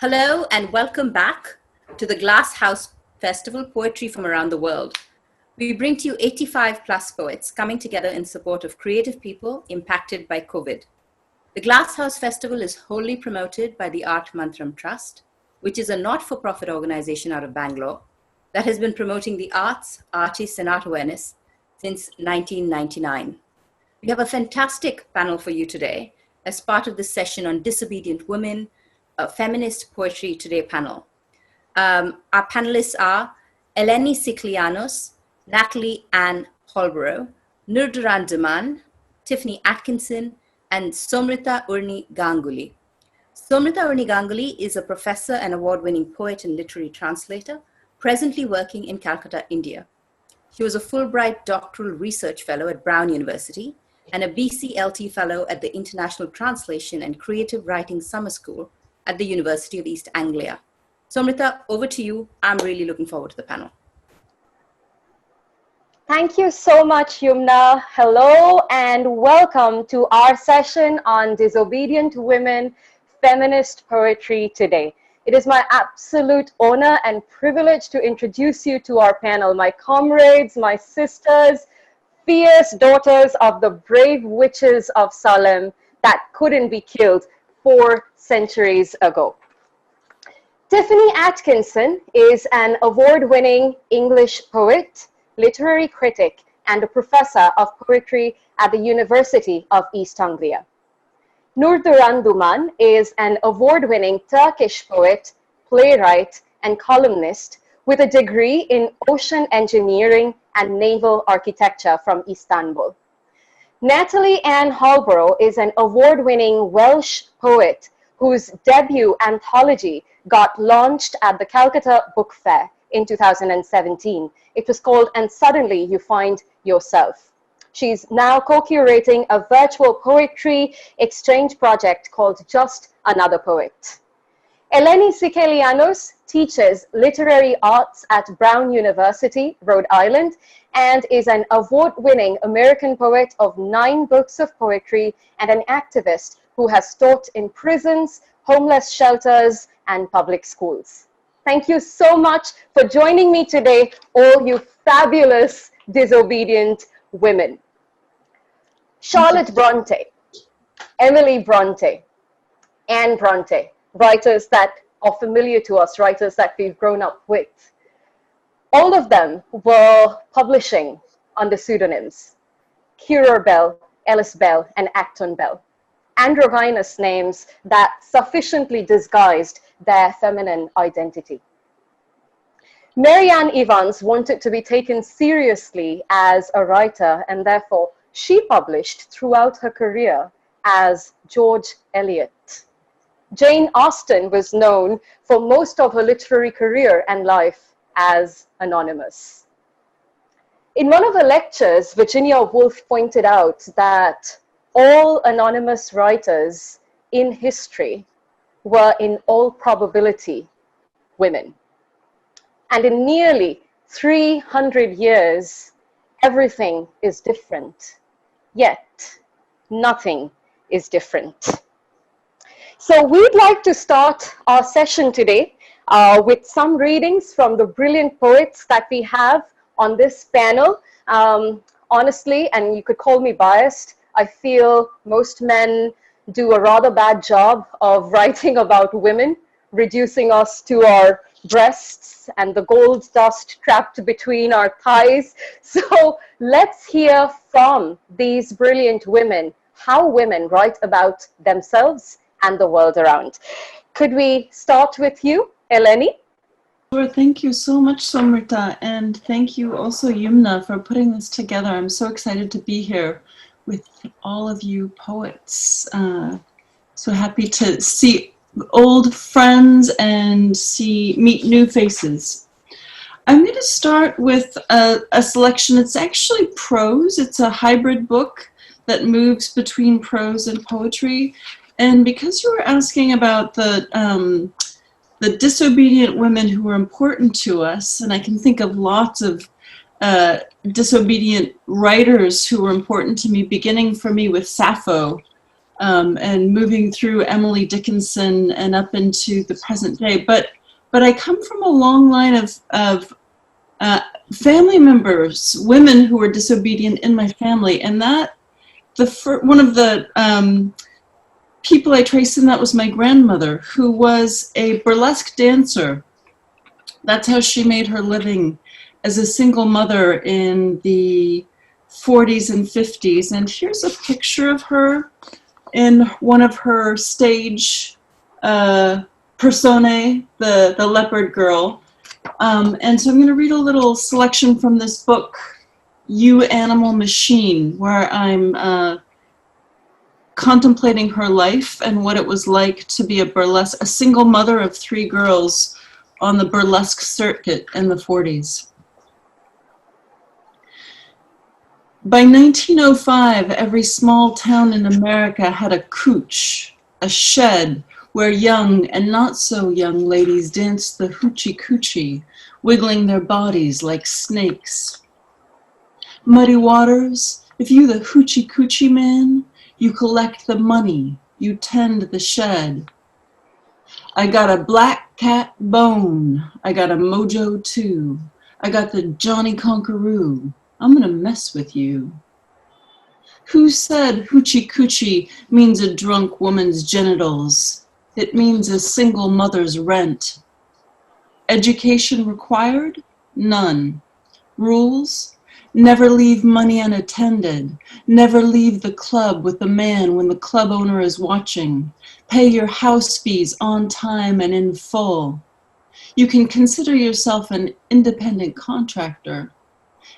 Hello and welcome back to the Glass House Festival Poetry from Around the World. We bring to you 85 plus poets coming together in support of creative people impacted by COVID. The Glass House Festival is wholly promoted by the Art Mantram Trust, which is a not-for-profit organization out of Bangalore that has been promoting the arts, artists, and art awareness since 1999. We have a fantastic panel for you today as part of this session on disobedient women, a feminist poetry today panel. Our panelists are Eleni Sikelianos, Natalie Holborow, Nurduran Duman, Tiffany Atkinson, and Somrita Urni Ganguly. Somrita Urni Ganguly is a professor and award-winning poet and literary translator, presently working in Calcutta, India. She was a Fulbright doctoral research fellow at Brown University and a BCLT fellow at the International Translation and Creative Writing Summer School at the University of East Anglia. Somrita, over to you. I'm really looking forward to the panel. Thank you so much, Yumna. Hello and welcome to our session on disobedient women, feminist poetry today. It is my absolute honor and privilege to introduce you to our panel, my comrades, my sisters, fierce daughters of the brave witches of Salem that couldn't be killed 4 centuries ago. Tiffany Atkinson is an award-winning English poet, literary critic, and a professor of poetry at the University of East Anglia. Nurduran Duman is an award-winning Turkish poet, playwright, and columnist with a degree in ocean engineering and naval architecture from Istanbul. Natalie Holborow is an award-winning Welsh poet whose debut anthology got launched at the Calcutta Book Fair in 2017. It was called And Suddenly You Find Yourself. She's now co-curating a virtual poetry exchange project called Just Another Poet. Eleni Sikelianos teaches literary arts at Brown University, Rhode Island, and is an award-winning American poet of 9 books of poetry and an activist who has taught in prisons, homeless shelters, and public schools. Thank you so much for joining me today, all you fabulous disobedient women. Charlotte Bronte, Emily Bronte, Anne Bronte, writers that are familiar to us, writers that we've grown up with. All of them were publishing under pseudonyms: Currer Bell, Ellis Bell, and Acton Bell, androgynous names that sufficiently disguised their feminine identity. Marianne Evans wanted to be taken seriously as a writer, and therefore she published throughout her career as George Eliot. Jane Austen was known for most of her literary career and life as anonymous. In one of her lectures, Virginia Woolf pointed out that all anonymous writers in history were in all probability women. And in nearly 300 years, everything is different, yet nothing is different. So we'd like to start our session today with some readings from the brilliant poets that we have on this panel. Honestly, and you could call me biased, I feel most men do a rather bad job of writing about women, reducing us to our breasts and the gold dust trapped between our thighs. So let's hear from these brilliant women, how women write about themselves and the world around. Could we start with you, Eleni? Sure, thank you so much, Somrita, and thank you also, Yumna, for putting this together. I'm so excited to be here with all of you poets. So happy to see old friends and meet new faces. I'm going to start with a selection. It's actually prose. It's a hybrid book that moves between prose and poetry. And because you were asking about the disobedient women who were important to us, and I can think of lots of disobedient writers who were important to me, beginning for me with Sappho, and moving through Emily Dickinson and up into the present day. But I come from a long line of family members, women who were disobedient in my family, and that one of the people I traced in that was my grandmother, who was a burlesque dancer. That's how she made her living as a single mother in the 40s and 50s. And here's a picture of her in one of her stage personae, the leopard girl. And so I'm going to read a little selection from this book, You Animal Machine, where I'm contemplating her life and what it was like to be a single mother of 3 girls on the burlesque circuit in the 40s. By 1905, every small town in America had a couch, a shed, where young and not so young ladies danced the hoochie coochie, wiggling their bodies like snakes. Muddy Waters, if you the hoochie coochie man, you collect the money, you tend the shed. I got a black cat bone, I got a mojo too, I got the Johnny Conqueroo, I'm gonna mess with you. Who said hoochie coochie means a drunk woman's genitals? It means a single mother's rent. Education required? None. Rules? Never leave money unattended. Never leave the club with the man when the club owner is watching. Pay your house fees on time and in full. You can consider yourself an independent contractor.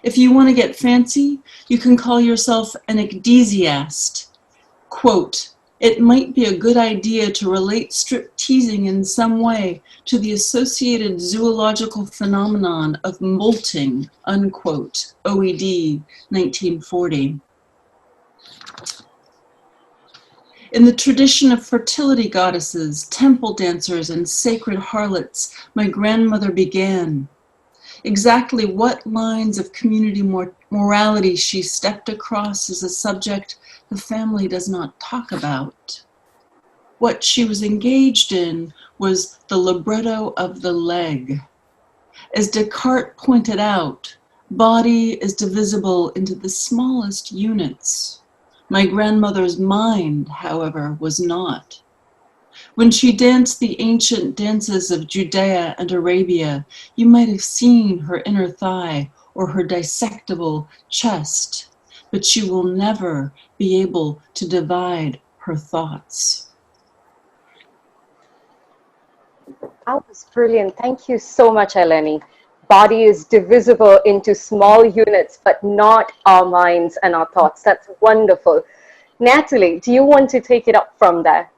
If you want to get fancy, you can call yourself an ecdysiast. Quote, it might be a good idea to relate strip teasing in some way to the associated zoological phenomenon of molting, unquote, OED 1940. In the tradition of fertility goddesses, temple dancers, and sacred harlots, my grandmother began. Exactly what lines of community morality she stepped across is a subject the family does not talk about. What she was engaged in was the libretto of the leg. As Descartes pointed out, body is divisible into the smallest units. My grandmother's mind, however, was not. When she danced the ancient dances of Judea and Arabia, you might have seen her inner thigh or her dissectable chest, but she will never be able to divide her thoughts. That was brilliant. Thank you so much, Eleni. Body is divisible into small units, but not our minds and our thoughts. That's wonderful. Natalie, do you want to take it up from there?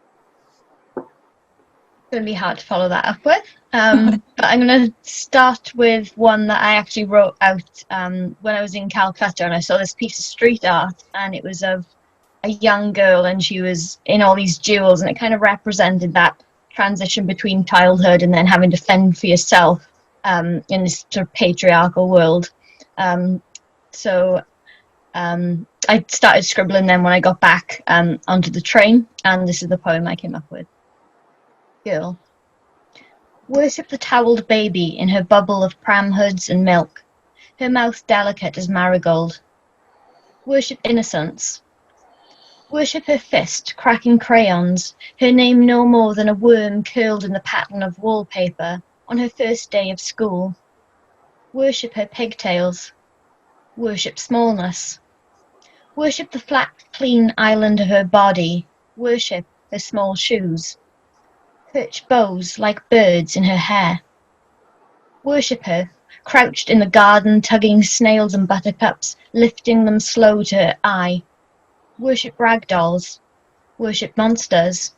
Going to be hard to follow that up with, but I'm going to start with one that I actually wrote out when I was in Calcutta, and I saw this piece of street art, and it was of a young girl, and she was in all these jewels, and it kind of represented that transition between childhood and then having to fend for yourself in this sort of patriarchal world. So I started scribbling then when I got back onto the train, and this is the poem I came up with. Girl. Worship the towelled baby in her bubble of pram hoods and milk, her mouth delicate as marigold. Worship innocence. Worship her fist cracking crayons, her name no more than a worm curled in the pattern of wallpaper on her first day of school. Worship her pigtails. Worship smallness. Worship the flat, clean island of her body. Worship her small shoes. Perch bows like birds in her hair. Worship her, crouched in the garden, tugging snails and buttercups, lifting them slow to her eye. Worship rag dolls. Worship monsters.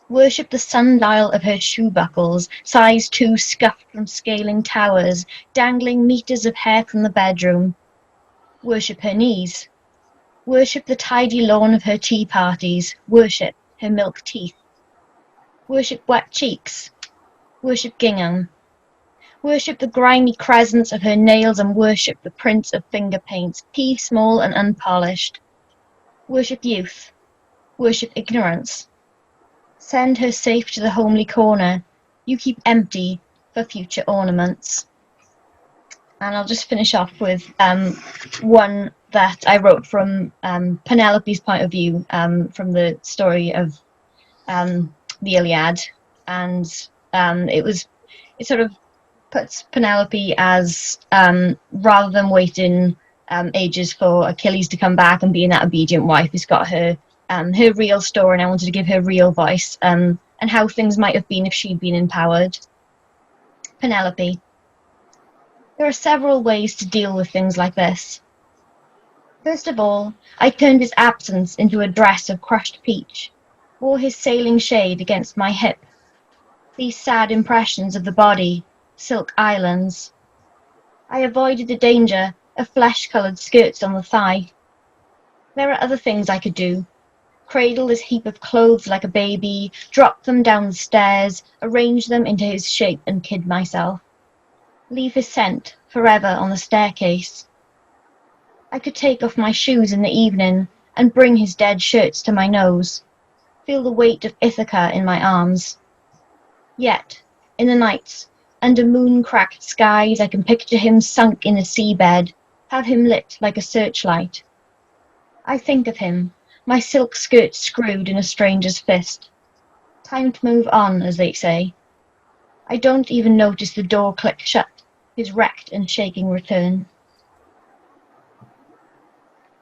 Worship the sundial of her shoe buckles, size 2 scuffed from scaling towers, dangling meters of hair from the bedroom. Worship her knees. Worship the tidy lawn of her tea parties. Worship her milk teeth. Worship wet cheeks. Worship gingham. Worship the grimy crescents of her nails and worship the prints of finger paints, pea small and unpolished. Worship youth. worship ignorance. Send her safe to the homely corner you keep empty for future ornaments. And I'll just finish off with one that I wrote from Penelope's point of view, from the story of the Iliad, and it sort of puts Penelope as rather than waiting ages for Achilles to come back and being that obedient wife, who's got her real story, and I wanted to give her real voice, and how things might have been if she'd been empowered. Penelope. There are several ways to deal with things like this. First of all, I turned his absence into a dress of crushed peach, wore his sailing shade against my hip. These sad impressions of the body, silk islands. I avoided the danger of flesh-coloured skirts on the thigh. There are other things I could do. Cradle this heap of clothes like a baby, drop them down the stairs, arrange them into his shape and kid myself. Leave his scent forever on the staircase. I could take off my shoes in the evening and bring his dead shirts to my nose, feel the weight of Ithaca in my arms. Yet, in the nights, under moon-cracked skies, I can picture him sunk in a seabed, have him lit like a searchlight. I think of him, my silk skirt screwed in a stranger's fist. Time to move on, as they say. I don't even notice the door click shut, his wrecked and shaking return.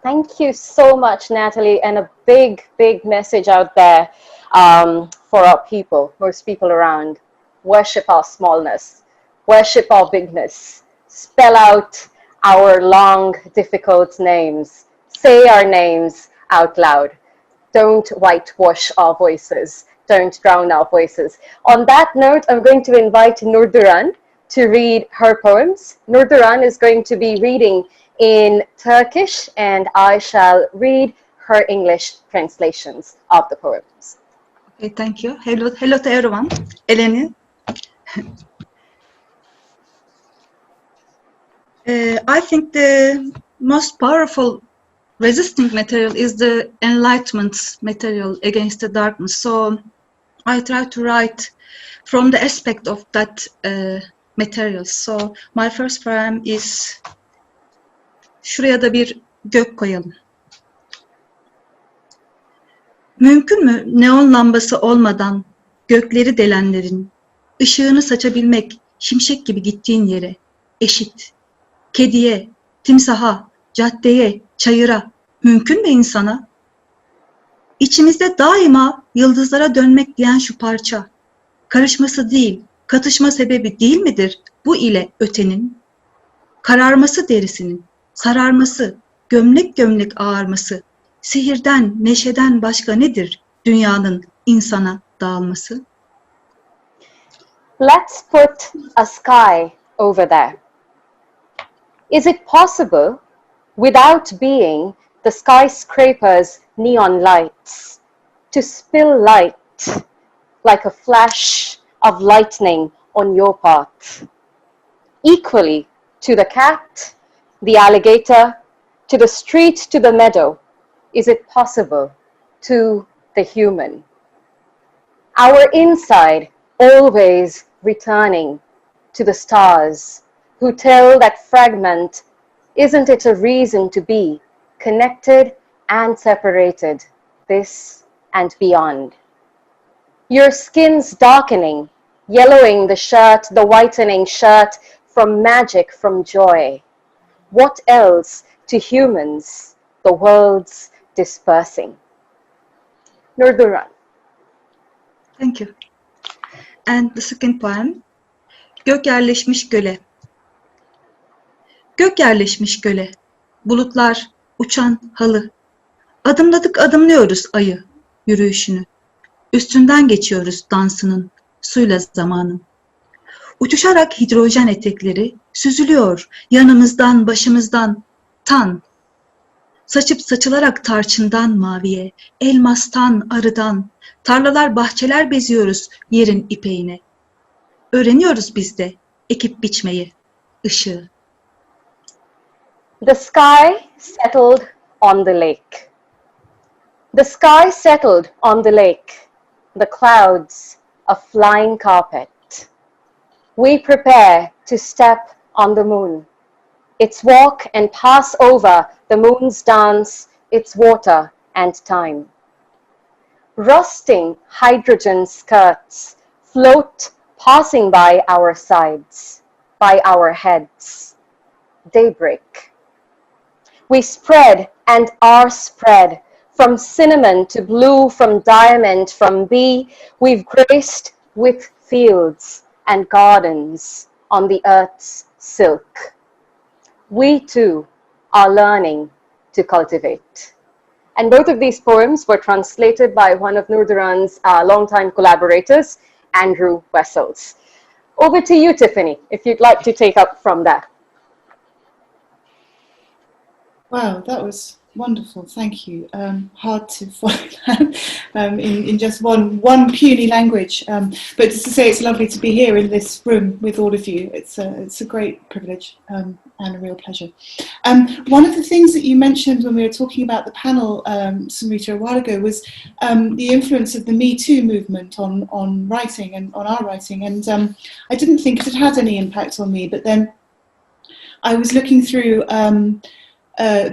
Thank you so much, Natalie, and a big, big message out there for our people, most people around. Worship our smallness, worship our bigness, spell out our long, difficult names, say our names out loud. Don't whitewash our voices, don't drown our voices. On that note, I'm going to invite Nurduran to read her poems. Nurduran is going to be reading in Turkish, and I shall read her English translations of the poems. Okay, thank you. Hello to everyone. Eleni. I think the most powerful resisting material is the enlightenment material against the darkness. So I try to write from the aspect of that material. So my first poem is Şuraya da bir gök koyalım. Mümkün mü neon lambası olmadan gökleri delenlerin ışığını saçabilmek şimşek gibi gittiğin yere eşit. Kediye, timsaha, caddeye, çayıra mümkün mü insana? İçimizde daima yıldızlara dönmek diyen şu parça, karışması değil, katışma sebebi değil midir bu ile ötenin? Kararması derisinin, sararması, gömlek gömlek ağarması, sihirden, neşeden başka nedir dünyanın insana dağılması? Let's put a sky over there. Is it possible, without being the skyscraper's neon lights, to spill light like a flash of lightning on your path? Equally to the cat, the alligator, to the street, to the meadow, is it possible to the human? Our inside always returning to the stars, who tell that fragment, isn't it a reason to be connected and separated, this and beyond? Your skin's darkening, yellowing the shirt, the whitening shirt, from magic, from joy. What else to humans, the world's dispersing? Nurduran. Thank you. And the second poem, Gök yerleşmiş göle. Gök yerleşmiş göle, bulutlar, uçan halı. Adımladık adımlıyoruz ayı, yürüyüşünü. Üstünden geçiyoruz dansının, suyla zamanın. Uçuşarak hidrojen etekleri süzülüyor yanımızdan, başımızdan, tan. Saçıp saçılarak tarçından maviye, elmastan, arıdan, tarlalar, bahçeler beziyoruz yerin ipeğine. Öğreniyoruz biz de ekip biçmeyi, ışığı. The sky settled on the lake. The sky settled on the lake, the clouds a flying carpet. We prepare to step on the moon, its walk and pass over the moon's dance, its water and time. Rusting hydrogen skirts float passing by our sides, by our heads. Daybreak. We spread and are spread, from cinnamon to blue, from diamond, from bee, we've graced with fields and gardens on the earth's silk. We too are learning to cultivate. And both of these poems were translated by one of Noor Duran's longtime collaborators, Andrew Wessels. Over to you, Tiffany, if you'd like to take up from there. Wow, that was wonderful. Thank you. Hard to follow that in just one puny language. But just to say, it's lovely to be here in this room with all of you. It's a great privilege and a real pleasure. One of the things that you mentioned when we were talking about the panel, Somrita, a while ago, was the influence of the Me Too movement on writing and on our writing. And I didn't think it had any impact on me, but then I was looking through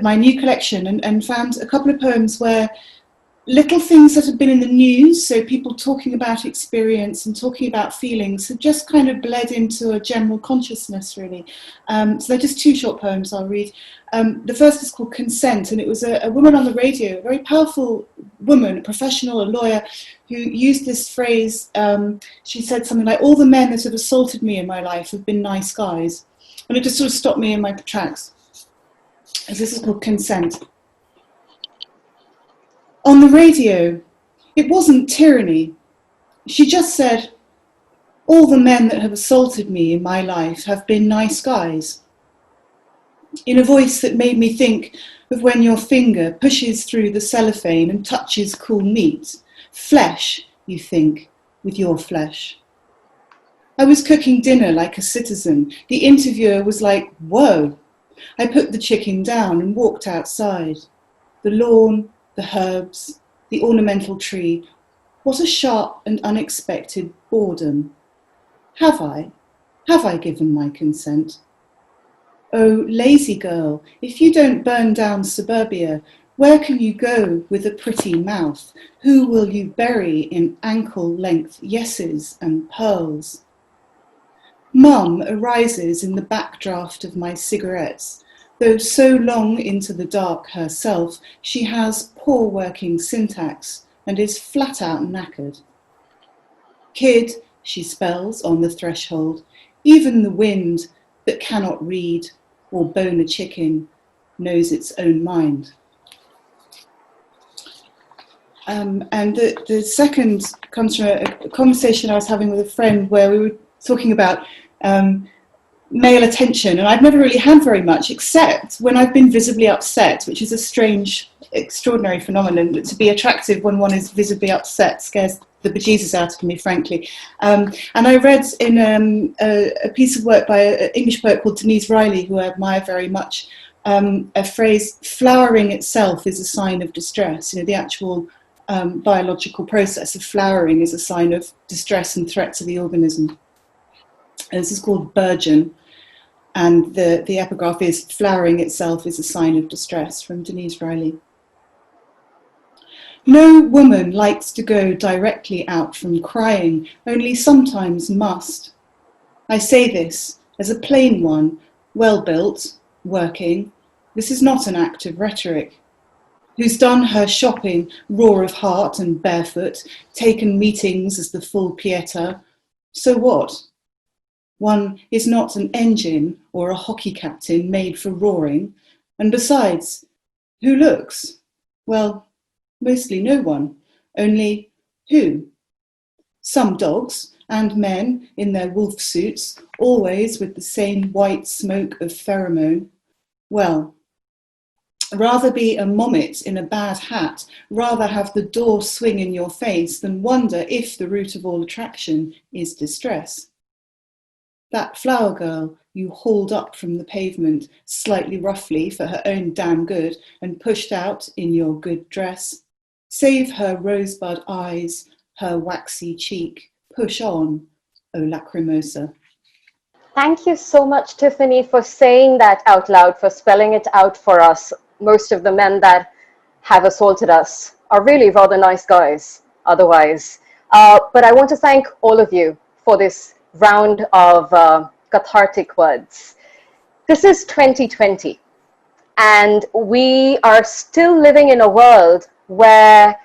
my new collection and found a couple of poems where little things that had been in the news, so people talking about experience and talking about feelings, had just kind of bled into a general consciousness, really. So they're just two short poems I'll read. The first is called Consent, and it was a woman on the radio, a very powerful woman, a professional, a lawyer, who used this phrase. She said something like, "All the men that have assaulted me in my life have been nice guys." And it just sort of stopped me in my tracks. As this is called Consent. On the radio, it wasn't tyranny. She just said, "All the men that have assaulted me in my life have been nice guys." In a voice that made me think of when your finger pushes through the cellophane and touches cool meat. Flesh, you think, with your flesh. I was cooking dinner like a citizen. The interviewer was like, "Whoa." I put the chicken down and walked outside. The lawn, the herbs, the ornamental tree. What a sharp and unexpected boredom. Have I given my consent? Oh, lazy girl, if you don't burn down suburbia, where can you go with a pretty mouth? Who will you bury in ankle-length yeses and pearls? Mum arises in the backdraft of my cigarettes. Though so long into the dark herself, she has poor working syntax and is flat out knackered. Kid, she spells on the threshold, even the wind that cannot read or bone a chicken knows its own mind. And the second comes from a conversation I was having with a friend where we were talking about male attention, and I've never really had very much except when I've been visibly upset, which is a strange, extraordinary phenomenon. To be attractive when one is visibly upset scares the bejesus out of me, frankly. And I read in a piece of work by an English poet called Denise Riley, who I admire very much, a phrase, "flowering itself is a sign of distress." You know, the actual biological process of flowering is a sign of distress and threat to the organism. And this is called Burgeon, and the epigraph is "flowering itself is a sign of distress," from Denise Riley. No woman likes to go directly out from crying, only sometimes must. I say this as a plain one, well-built, working. This is not an act of rhetoric. Who's done her shopping raw of heart and barefoot, taken meetings as the full Pieta. So what? One is not an engine or a hockey captain made for roaring. And besides, who looks? Well, mostly no one. Only who? Some dogs and men in their wolf suits, always with the same white smoke of pheromone. Well, rather be a mommet in a bad hat, rather have the door swing in your face than wonder if the root of all attraction is distress. That flower girl you hauled up from the pavement, slightly roughly for her own damn good, and pushed out in your good dress. Save her rosebud eyes, her waxy cheek. Push on, O lacrimosa. Thank you so much, Tiffany, for saying that out loud, for spelling it out for us. Most of the men that have assaulted us are really rather nice guys otherwise. But I want to thank all of you for this round of cathartic words. This is 2020, and we are still living in a world where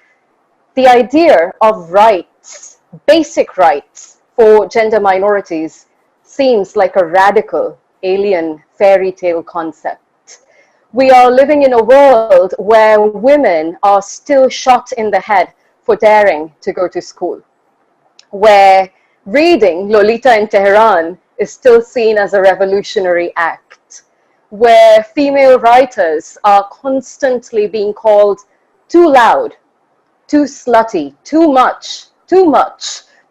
the idea of rights, basic rights for gender minorities, seems like a radical, alien fairy tale concept. We are living in a world where women are still shot in the head for daring to go to school, where reading Lolita in Tehran is still seen as a revolutionary act, where female writers are constantly being called too loud, too slutty, too much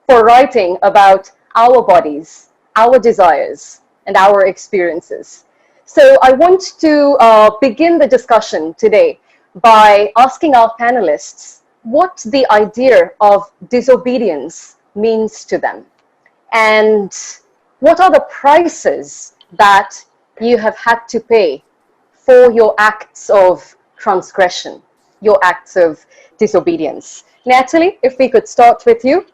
for writing about our bodies, our desires, and our experiences. So I want to begin the discussion today by asking our panelists what the idea of disobedience means to them, and what are the prices that you have had to pay for your acts of transgression, your acts of disobedience. Natalie, if we could start with you.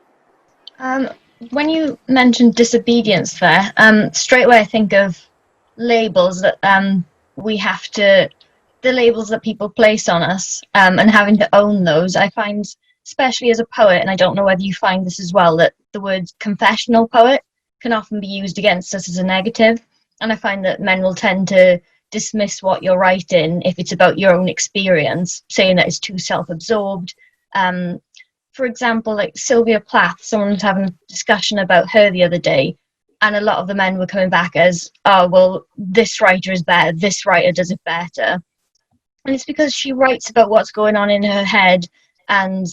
When you mentioned disobedience there, straight away I think of labels that we have to, the labels that people place on us, and having to own those. I find, especially as a poet, and I don't know whether you find this as well, that the word confessional poet can often be used against us as a negative, and I find that men will tend to dismiss what you're writing if it's about your own experience, saying that it's too self-absorbed. For example, like Sylvia Plath, someone was having a discussion about her the other day, and a lot of the men were coming back as, oh, well, this writer is better, this writer does it better. And it's because she writes about what's going on in her head, and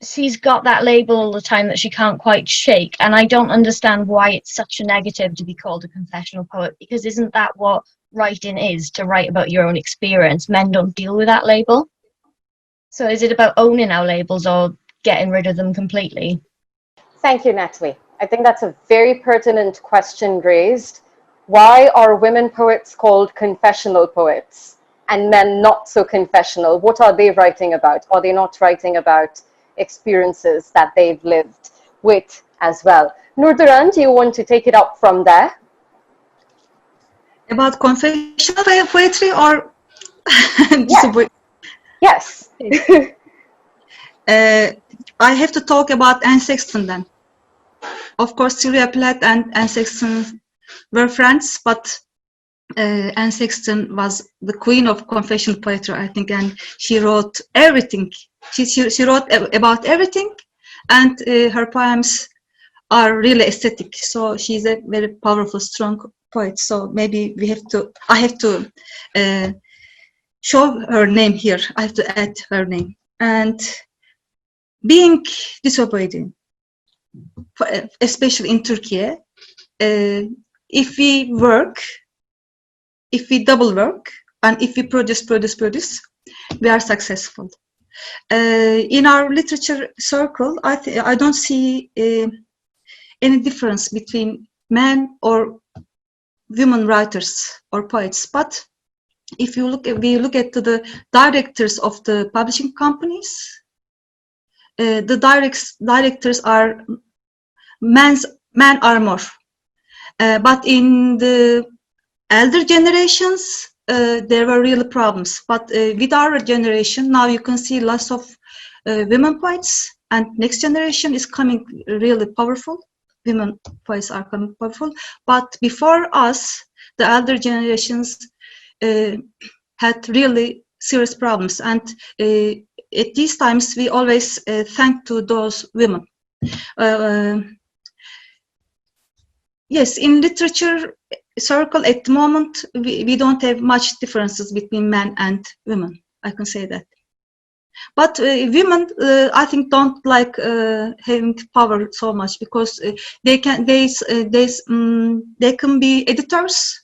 she's got that label all the time that she can't quite shake. And I don't understand why it's such a negative to be called a confessional poet, because isn't that what writing is, to write about your own experience? Men don't deal with that label. So is it about owning our labels or getting rid of them completely? Thank you, Natalie. I think that's a very pertinent question raised. Why are women poets called confessional poets and men not so confessional? What are they writing about? Are they not writing about experiences that they've lived with as well? Nurduran, do you want to take it up from there? About confessional poetry or Yes. I have to talk about Anne Sexton then. Of course, Sylvia Plath and Anne Sexton were friends, but Anne Sexton was the queen of confessional poetry, I think, and she wrote everything. She wrote about everything, and her poems are really aesthetic. So she's a very powerful, strong poet. So maybe I have to show her name here. I have to add her name. And being disobedient, especially in Turkey, if we double work, and if we produce, we are successful. In our literature circle, I don't see any difference between men or women writers or poets. But if we look at the directors of the publishing companies, the directors are men are more. But in the elder generations, there were real problems. But with our generation, now you can see lots of women poets, and next generation is coming really powerful. Women poets are coming powerful. But before us, the elder generations had really serious problems. And at these times, we always thank to those women. Yes, in literature circle at the moment, we don't have much differences between men and women. I can say that. But women, I think, don't like having power so much, because they can be editors,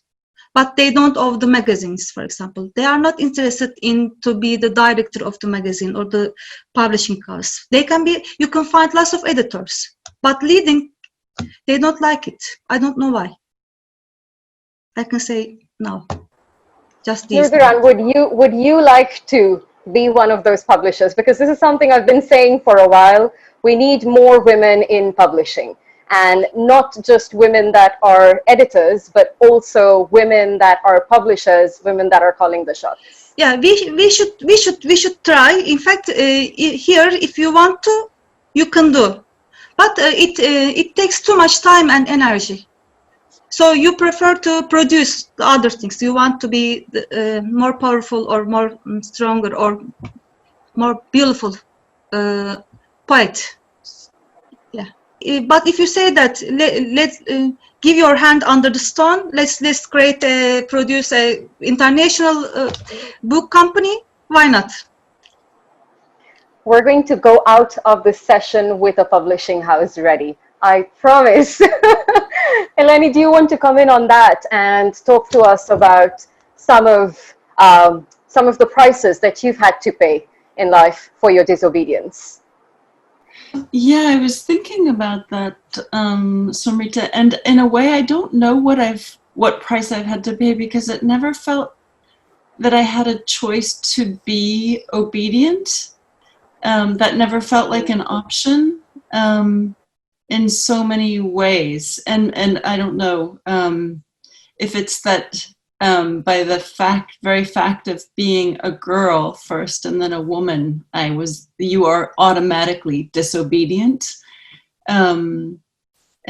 but they don't own the magazines, for example. They are not interested in to be the director of the magazine or the publishing house. They can be, you can find lots of editors, but leading, they don't like it. I don't know why. I can say no. Just these. Nurduran, would you like to be one of those publishers? Because this is something I've been saying for a while. We need more women in publishing, and not just women that are editors, but also women that are publishers, women that are calling the shots. Yeah, we should try. In fact, here, if you want to, you can do, but it takes too much time and energy. So you prefer to produce the other things. You want to be more powerful or more stronger or more beautiful poet. Yeah. But if you say that, let's give your hand under the stone. Let's produce a international book company. Why not? We're going to go out of this session with a publishing house ready. I promise. Eleni, do you want to come in on that and talk to us about some of the prices that you've had to pay in life for your disobedience? Yeah, I was thinking about that, Somrita, and in a way, I don't know what price I've had to pay, because it never felt that I had a choice to be obedient. That never felt like an option. In so many ways, and I don't know if it's that by the very fact of being a girl first and then a woman, you are automatically disobedient, and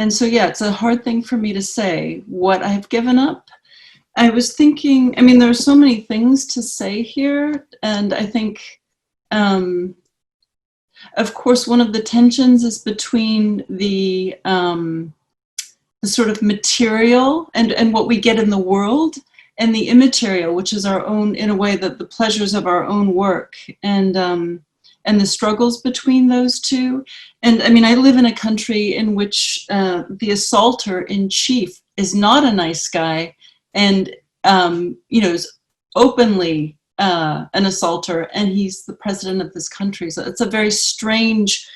so yeah, it's a hard thing for me to say what I've given up. I was thinking, I mean, there's so many things to say here, and I think of course, one of the tensions is between the sort of material and what we get in the world, and the immaterial, which is our own, in a way, that the pleasures of our own work, and the struggles between those two. And I mean, I live in a country in which the assaulter in chief is not a nice guy, and is openly an assaulter, and he's the president of this country. So it's a very strange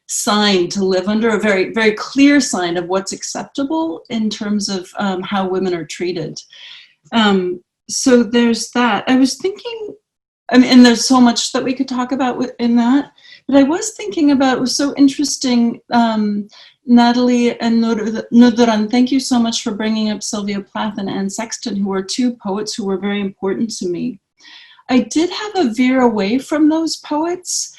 sign to live under, a very, very clear sign of what's acceptable in terms of how women are treated. So there's that. I was thinking, I mean, and there's so much that we could talk about in that, but I was thinking about, it was so interesting, Natalie and Nurduran, thank you so much for bringing up Sylvia Plath and Anne Sexton, who are two poets who were very important to me. I did have a veer away from those poets,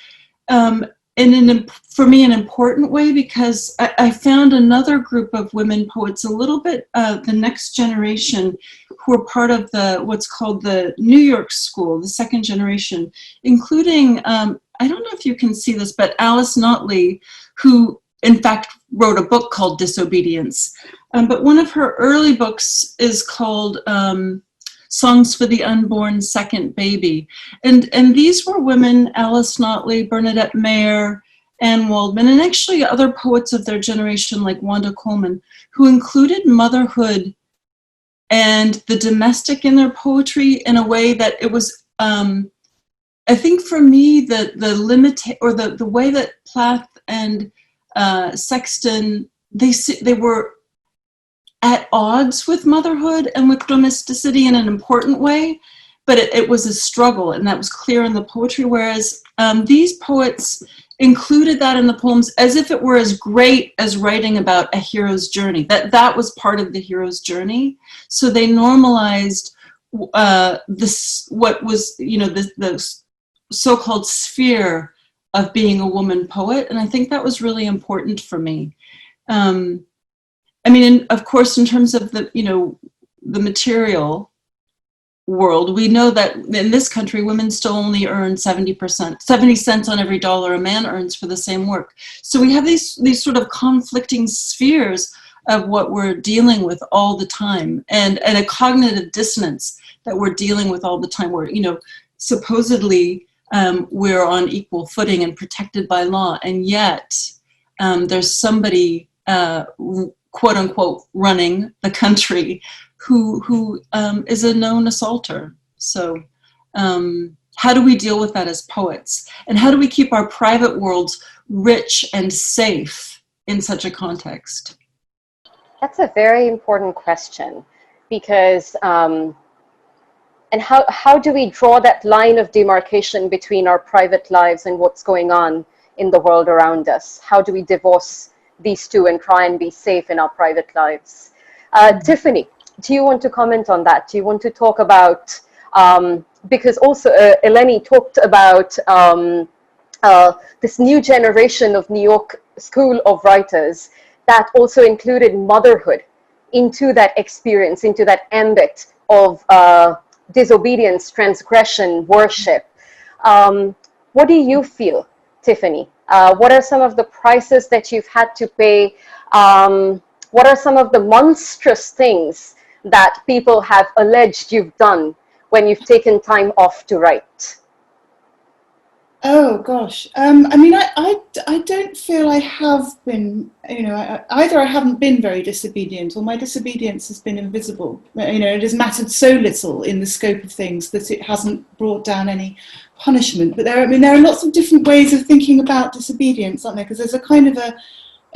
for me, an important way, because I found another group of women poets, a little bit the next generation, who are part of what's called the New York School, the second generation, including, I don't know if you can see this, but Alice Notley, who in fact wrote a book called Disobedience. But one of her early books is called Songs for the Unborn Second Baby. And these were women, Alice Notley, Bernadette Mayer, Anne Waldman, and actually other poets of their generation like Wanda Coleman, who included motherhood and the domestic in their poetry in a way that it was, I think for me, the way that Plath and Sexton, they were at odds with motherhood and with domesticity in an important way, but it was a struggle, and that was clear in the poetry, whereas these poets included that in the poems as if it were as great as writing about a hero's journey, that was part of the hero's journey. So they normalized what was, the so-called sphere of being a woman poet, and I think that was really important for me. I mean, of course, in terms of the material world, we know that in this country, women still only earn 70 cents on every dollar a man earns for the same work. So we have these sort of conflicting spheres of what we're dealing with all the time, and a cognitive dissonance that we're dealing with all the time, where, supposedly we're on equal footing and protected by law, and yet there's somebody quote unquote running the country who is a known assaulter. So how do we deal with that as poets? And how do we keep our private worlds rich and safe in such a context? That's a very important question, because and how do we draw that line of demarcation between our private lives and what's going on in the world around us? How do we divorce these two and try and be safe in our private lives? Tiffany, do you want to comment on that? Do you want to talk about, because also Eleni talked about this new generation of New York School of Writers that also included motherhood into that experience, into that ambit of disobedience, transgression, worship. What do you feel, Tiffany? What are some of the prices that you've had to pay? What are some of the monstrous things that people have alleged you've done when you've taken time off to write? Oh gosh, I mean, I don't feel I have been, you know, either I haven't been very disobedient, or my disobedience has been invisible. You know, it has mattered so little in the scope of things that it hasn't brought down any punishment. But there are lots of different ways of thinking about disobedience, aren't there? Because there's a kind of a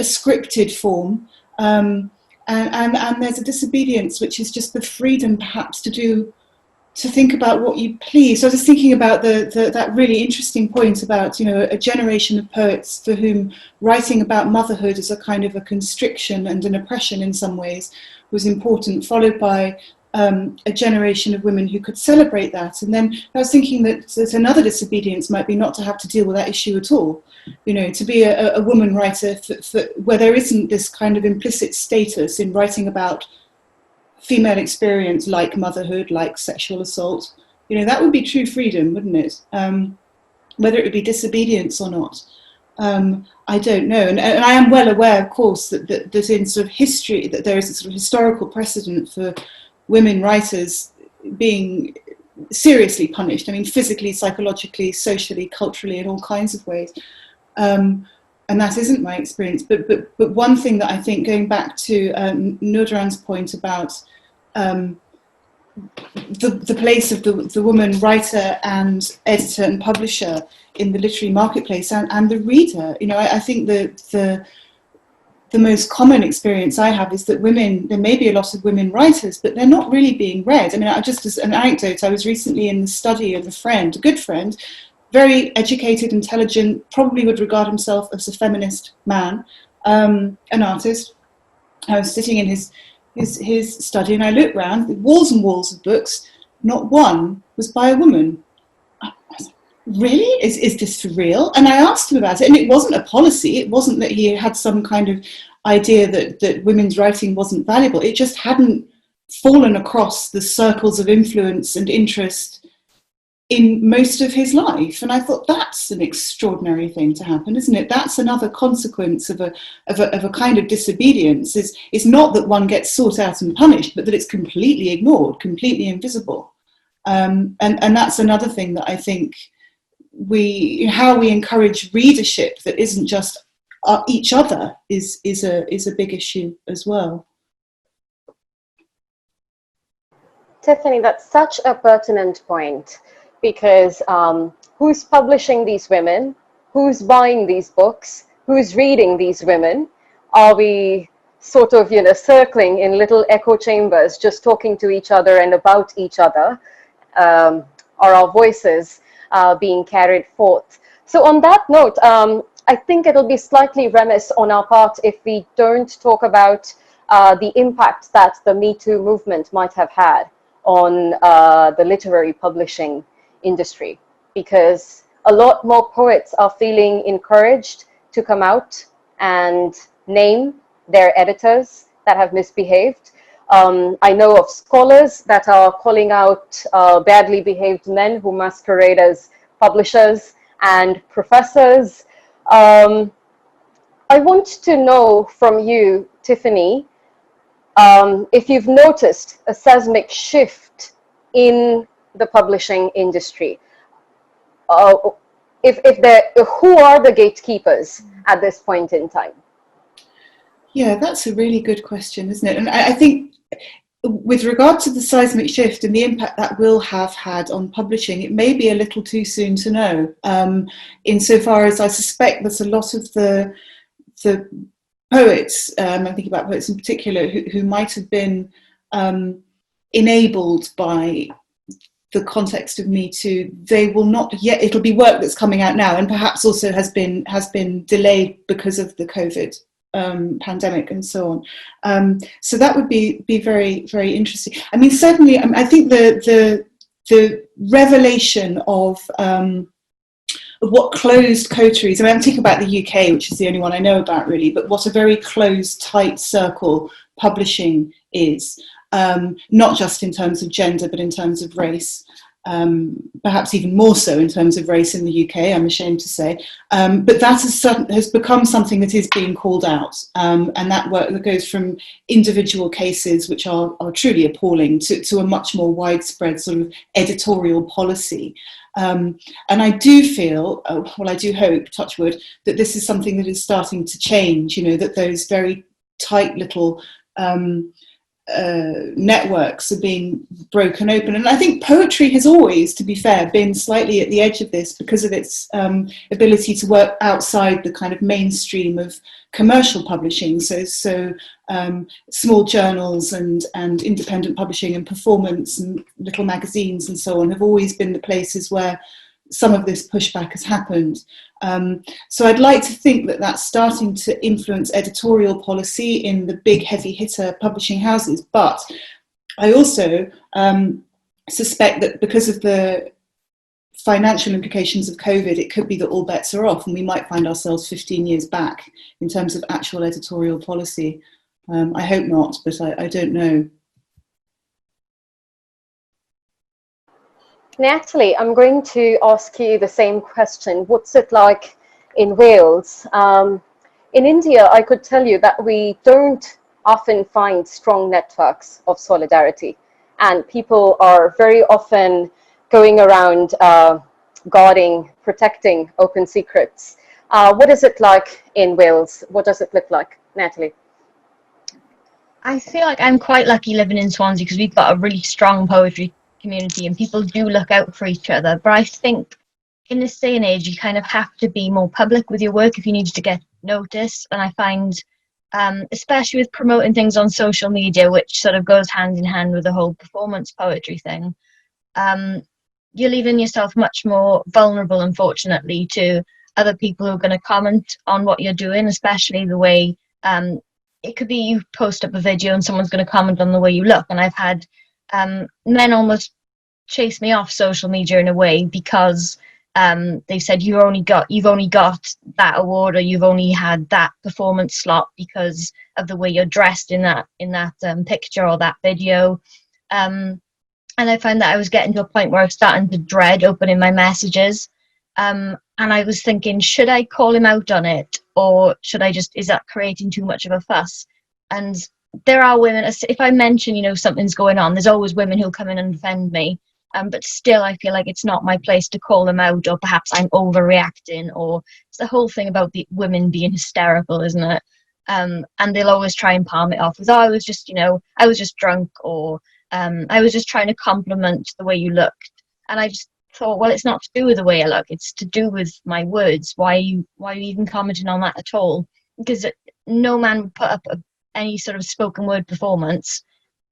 scripted form, and there's a disobedience which is just the freedom, perhaps, to think about what you please. So I was just thinking about that really interesting point about, you know, a generation of poets for whom writing about motherhood as a kind of a constriction and an oppression in some ways was important, followed by a generation of women who could celebrate that. And then I was thinking that another disobedience might be not to have to deal with that issue at all. You know, to be a woman writer where there isn't this kind of implicit status in writing about female experience like motherhood, like sexual assault, you know, that would be true freedom, wouldn't it? Whether it would be disobedience or not, I don't know. And I am well aware, of course, that in sort of history, that there is a sort of historical precedent for women writers being seriously punished. I mean, physically, psychologically, socially, culturally, in all kinds of ways. And that isn't my experience. But one thing that I think, going back to Nurdan's point about the place of the woman writer and editor and publisher in the literary marketplace and the reader, you know, I think that the most common experience I have is that women, there may be a lot of women writers, but they're not really being read. I mean, just as an anecdote, I was recently in the study of a good friend, very educated, intelligent, probably would regard himself as a feminist man, an artist. I was sitting in his study and I looked round, walls and walls of books, not one was by a woman. I was like, really? Is this for real? And I asked him about it, and it wasn't a policy. It wasn't that he had some kind of idea that women's writing wasn't valuable. It just hadn't fallen across the circles of influence and interest in most of his life. And I thought, that's an extraordinary thing to happen, isn't it? That's another consequence of a kind of disobedience. It's not that one gets sought out and punished, but that it's completely ignored, completely invisible. And that's another thing that I think how we encourage readership that isn't just each other is a big issue as well. Tiffany, that's such a pertinent point, because who's publishing these women? Who's buying these books? Who's reading these women? Are we sort of, you know, circling in little echo chambers, just talking to each other and about each other? Are our voices being carried forth? So on that note, I think it'll be slightly remiss on our part if we don't talk about the impact that the Me Too movement might have had on the literary publishing industry, because a lot more poets are feeling encouraged to come out and name their editors that have misbehaved. I know of scholars that are calling out badly behaved men who masquerade as publishers, and professors. I want to know from you, Tiffany, if you've noticed a seismic shift in the publishing industry. Who are the gatekeepers at this point in time? Yeah, that's a really good question, isn't it? And I think with regard to the seismic shift and the impact that will have had on publishing, it may be a little too soon to know, insofar as I suspect that a lot of the poets, I think about poets in particular, who might have been enabled by the context of Me Too, they will not yet, it'll be work that's coming out now and perhaps also has been delayed because of the COVID pandemic and so on. So that would be very, very interesting. I mean, certainly, I think the revelation of what closed coteries, I mean, I'm thinking about the UK, which is the only one I know about really, but what a very closed, tight circle publishing is, not just in terms of gender, but in terms of race. Perhaps even more so in terms of race in the UK, I'm ashamed to say. But that has become something that is being called out. And that work that goes from individual cases, which are truly appalling, to a much more widespread sort of editorial policy. And I do feel, well, I do hope, touch wood, that this is something that is starting to change, you know, that those very tight little networks are being broken open. And I think poetry has always, to be fair, been slightly at the edge of this because of its ability to work outside the kind of mainstream of commercial publishing. So small journals and independent publishing and performance and little magazines and so on have always been the places where some of this pushback has happened. So I'd like to think that that's starting to influence editorial policy in the big heavy hitter publishing houses. But I also suspect that because of the financial implications of COVID, it could be that all bets are off and we might find ourselves 15 years back in terms of actual editorial policy. I hope not, but I don't know. Natalie, I'm going to ask you the same question. What's it like in Wales? In India, I could tell you that we don't often find strong networks of solidarity, and people are very often going around guarding, protecting open secrets. What is it like in Wales? What does it look like, Natalie? I feel like I'm quite lucky living in Swansea because we've got a really strong poetry community and people do look out for each other. But I think in this day and age, you kind of have to be more public with your work if you need to get noticed. And I find, especially with promoting things on social media, which sort of goes hand in hand with the whole performance poetry thing, you're leaving yourself much more vulnerable, unfortunately, to other people who are going to comment on what you're doing, especially the way it could be you post up a video and someone's going to comment on the way you look. And I've had men almost chase me off social media in a way because they said you've only got that award or you've only had that performance slot because of the way you're dressed in that picture or that video. And I found that I was getting to a point where I was starting to dread opening my messages. And I was thinking, should I call him out on it or should I just, is that creating too much of a fuss? And there are women, if I mention, you know, something's going on, there's always women who'll come in and defend me. But still, I feel like it's not my place to call them out, or perhaps I'm overreacting, or it's the whole thing about the women being hysterical, isn't it? And they'll always try and palm it off with, oh, I was just drunk, or I was just trying to compliment the way you looked. And I just thought, well, it's not to do with the way I look, it's to do with my words. Why are you even commenting on that at all? Because no man would put up any sort of spoken word performance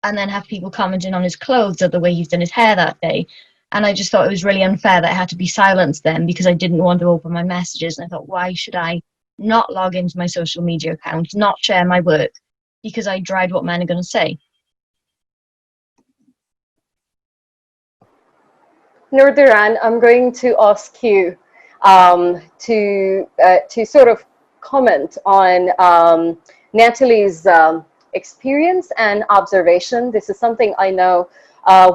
and then have people commenting on his clothes or the way he's done his hair that day. And I just thought it was really unfair that I had to be silenced then because I didn't want to open my messages. And I thought, why should I not log into my social media account, not share my work, because I dread what men are going to say? Nurdiran, I'm going to ask you to sort of comment on Natalie's experience and observation. This is something I know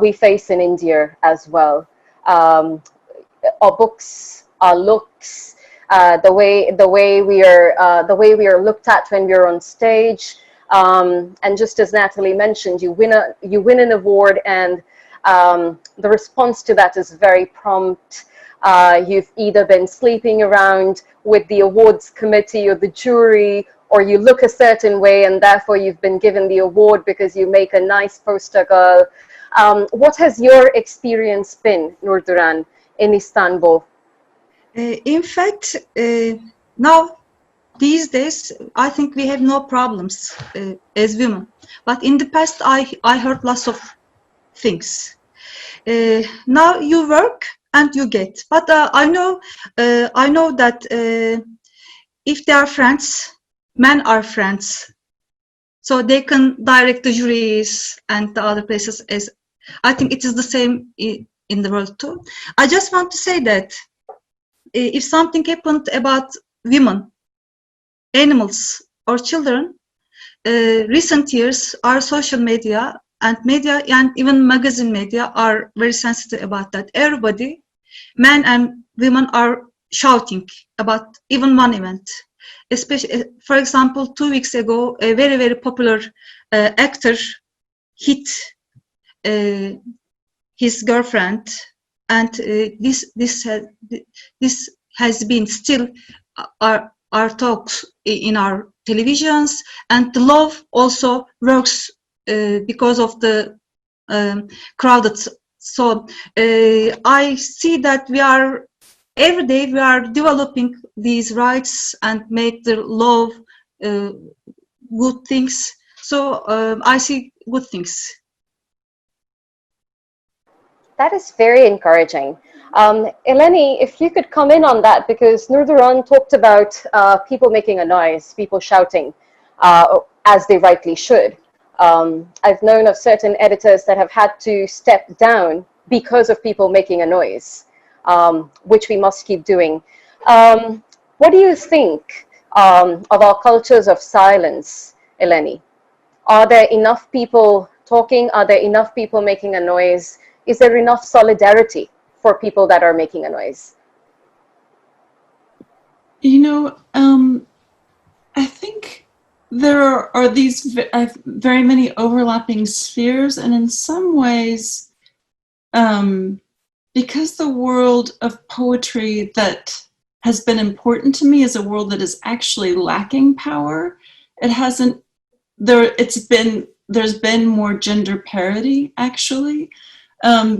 we face in India as well. Our books, our looks, the way we are looked at when we're on stage, and just as Natalie mentioned, you win an award, and the response to that is very prompt. You've either been sleeping around with the awards committee or the jury, or you look a certain way and therefore you've been given the award because you make a nice poster girl. What has your experience been, Nurduran, in Istanbul? In fact, now these days, I think we have no problems as women. But in the past, I heard lots of things. Now you work and you get. But I know that if they are friends, men are friends, so they can direct the juries and the other places. As I think it is the same in the world too. I just want to say that if something happened about women, animals, or children, recent years, our social media and even magazine media are very sensitive about that. Everybody, men and women, are shouting about even one event. Especially, for example, 2 weeks ago, a very, very popular actor hit his girlfriend, and this has been still our talks in our televisions, and the law also works because of the crowded. So I see that every day we are developing these rights and make the law good things. So I see good things. That is very encouraging. Eleni, if you could come in on that, because Nurduran talked about people making a noise, people shouting, as they rightly should. I've known of certain editors that have had to step down because of people making a noise, which we must keep doing. What do you think of our cultures of silence, Eleni? Are there enough people talking? Are there enough people making a noise? Is there enough solidarity for people that are making a noise? You know, I think there are these very many overlapping spheres, and in some ways, because the world of poetry that has been important to me is a world that is actually lacking power. There's been more gender parity, actually.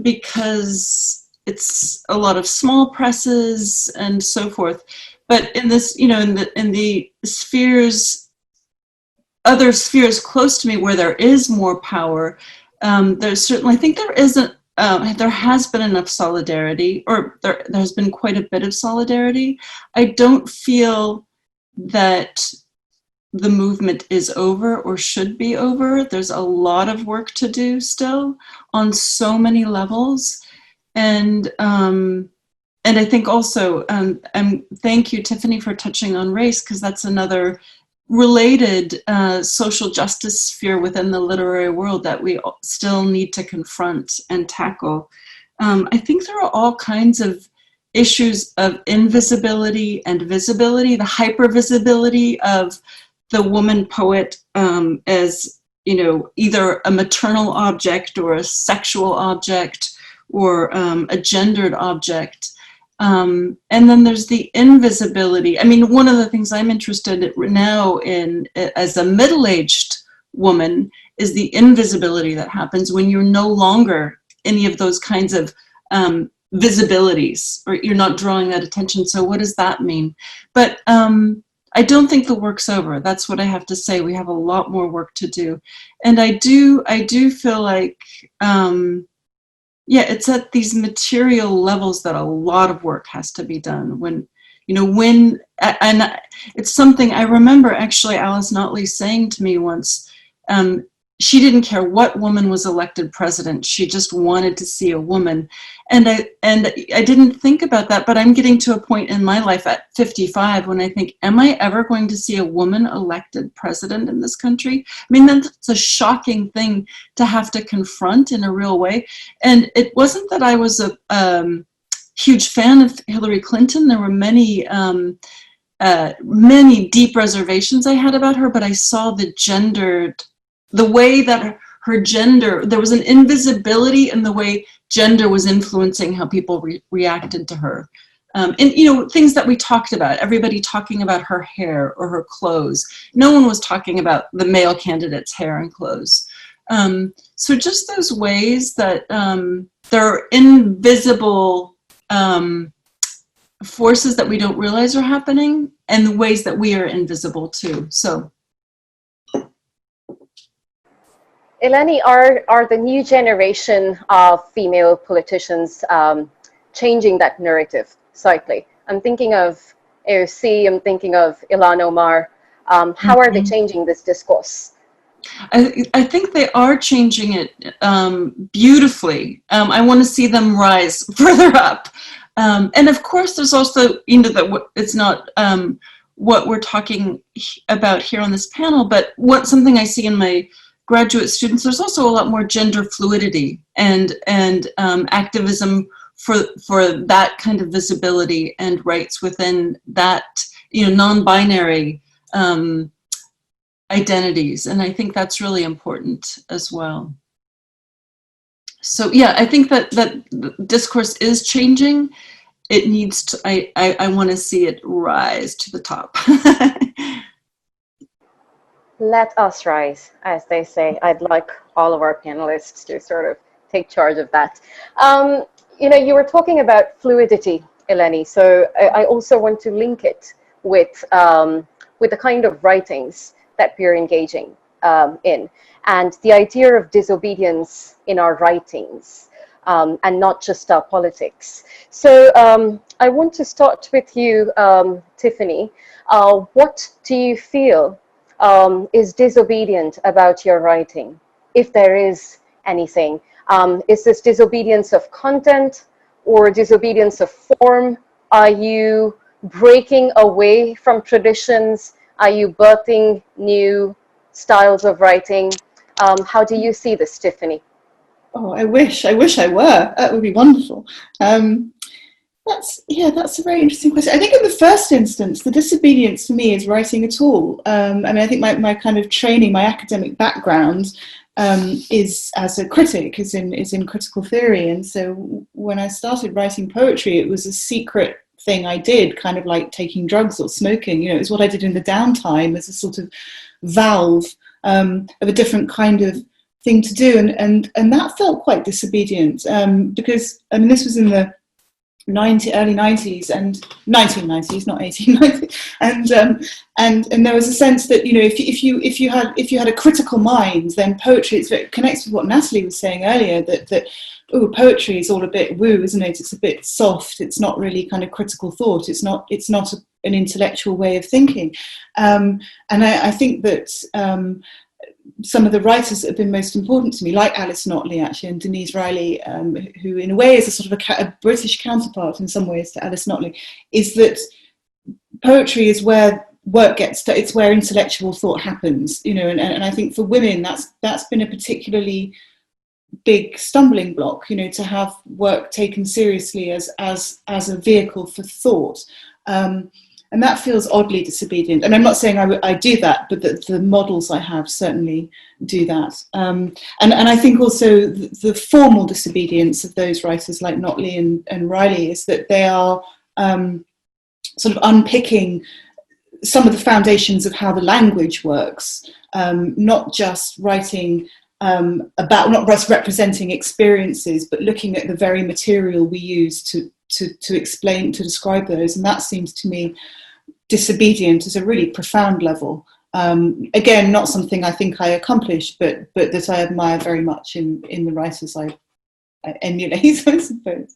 Because it's a lot of small presses and so forth. But in this, you know, in the spheres, other spheres close to me where there is more power, there's certainly, I think there has been enough solidarity, or there's been quite a bit of solidarity. I don't feel that the movement is over or should be over. There's a lot of work to do still on so many levels. And I think also, thank you, Tiffany, for touching on race, because that's another related social justice sphere within the literary world that we still need to confront and tackle. I think there are all kinds of issues of invisibility and visibility, the hypervisibility of the woman poet as, you know, either a maternal object or a sexual object or a gendered object. And then there's the invisibility. I mean, one of the things I'm interested in now as a middle-aged woman is the invisibility that happens when you're no longer any of those kinds of visibilities, or you're not drawing that attention. So what does that mean? But I don't think the work's over. That's what I have to say. We have a lot more work to do. And I do feel like, yeah, it's at these material levels that a lot of work has to be done. And it's something I remember actually Alice Notley saying to me once, she didn't care what woman was elected president. She just wanted to see a woman. And I didn't think about that, but I'm getting to a point in my life at 55 when I think, am I ever going to see a woman elected president in this country? I mean, that's a shocking thing to have to confront in a real way. And it wasn't that I was a huge fan of Hillary Clinton. There were many deep reservations I had about her, but I saw the way that her gender, there was an invisibility in the way gender was influencing how people reacted to her. And, you know, things that we talked about, everybody talking about her hair or her clothes. No one was talking about the male candidate's hair and clothes. So just those ways that there are invisible forces that we don't realize are happening, and the ways that we are invisible too. So, Eleni, are the new generation of female politicians changing that narrative slightly? I'm thinking of AOC, I'm thinking of Ilhan Omar. How are they changing this discourse? I think they are changing it beautifully. I want to see them rise further up. And of course, there's also, you know, that it's not what we're talking about here on this panel, but something I see in my graduate students, there's also a lot more gender fluidity and activism for that kind of visibility and rights within that, you know, non-binary identities. And I think that's really important as well. So yeah, I think that discourse is changing. It needs to, I want to see it rise to the top. Let us rise, as they say. I'd like all of our panelists to sort of take charge of that. You know, you were talking about fluidity, Eleni, so I also want to link it with the kind of writings that we're engaging in, and the idea of disobedience in our writings, and not just our politics. So I want to start with you, Tiffany. What do you feel is disobedient about your writing, if there is anything? Is this disobedience of content or disobedience of form? Are you breaking away from traditions? Are you birthing new styles of writing? How do you see this, Tiffany? Oh, I wish I were. That would be wonderful. That's a very interesting question. I think in the first instance, the disobedience for me is writing at all. I mean, I think my kind of training, my academic background is as a critic, is in critical theory. And so when I started writing poetry, it was a secret thing I did, kind of like taking drugs or smoking. You know, it was what I did in the downtime as a sort of valve of a different kind of thing to do. And that felt quite disobedient because, I mean, this was in the early 90s and 1990s, not 1890s, and there was a sense that, you know, if you had a critical mind, then poetry, it connects with what Natalie was saying earlier, that poetry is all a bit woo, isn't it? It's a bit soft. It's not really kind of critical thought. It's not an intellectual way of thinking, and I think that some of the writers that have been most important to me, like Alice Notley actually, and Denise Riley, who in a way is a sort of a British counterpart in some ways to Alice Notley, is that poetry is where work gets to, it's where intellectual thought happens, you know, and I think for women that's been a particularly big stumbling block, you know, to have work taken seriously as a vehicle for thought. And that feels oddly disobedient. And I'm not saying I do that, but the models I have certainly do that. And I think also the formal disobedience of those writers like Notley and Riley is that they are sort of unpicking some of the foundations of how the language works, not just writing not just representing experiences, but looking at the very material we use to explain, to describe those. And that seems to me disobedient at a really profound level. Again, not something I think I accomplished, but that I admire very much in the writers I emulate, I suppose.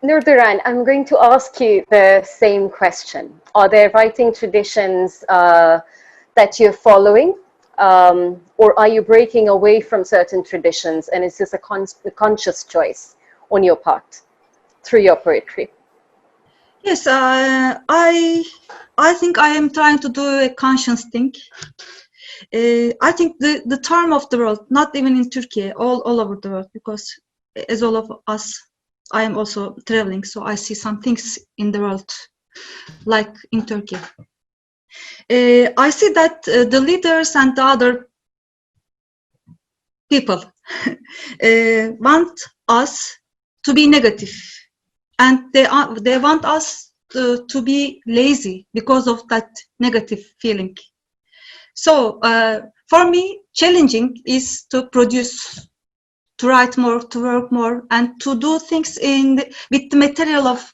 Nurduran, I'm going to ask you the same question. Are there writing traditions that you're following, or are you breaking away from certain traditions, and is this a conscious choice on your part through your poetry? Yes, I think I am trying to do a conscious thing. I think the term of the world, not even in Turkey, all over the world, because as all of us, I am also traveling, so I see some things in the world, like in Turkey. I see that the leaders and the other people want us to be negative, and they want us to be lazy because of that negative feeling. So for me, challenging is to produce, to write more, to work more, and to do things with the material of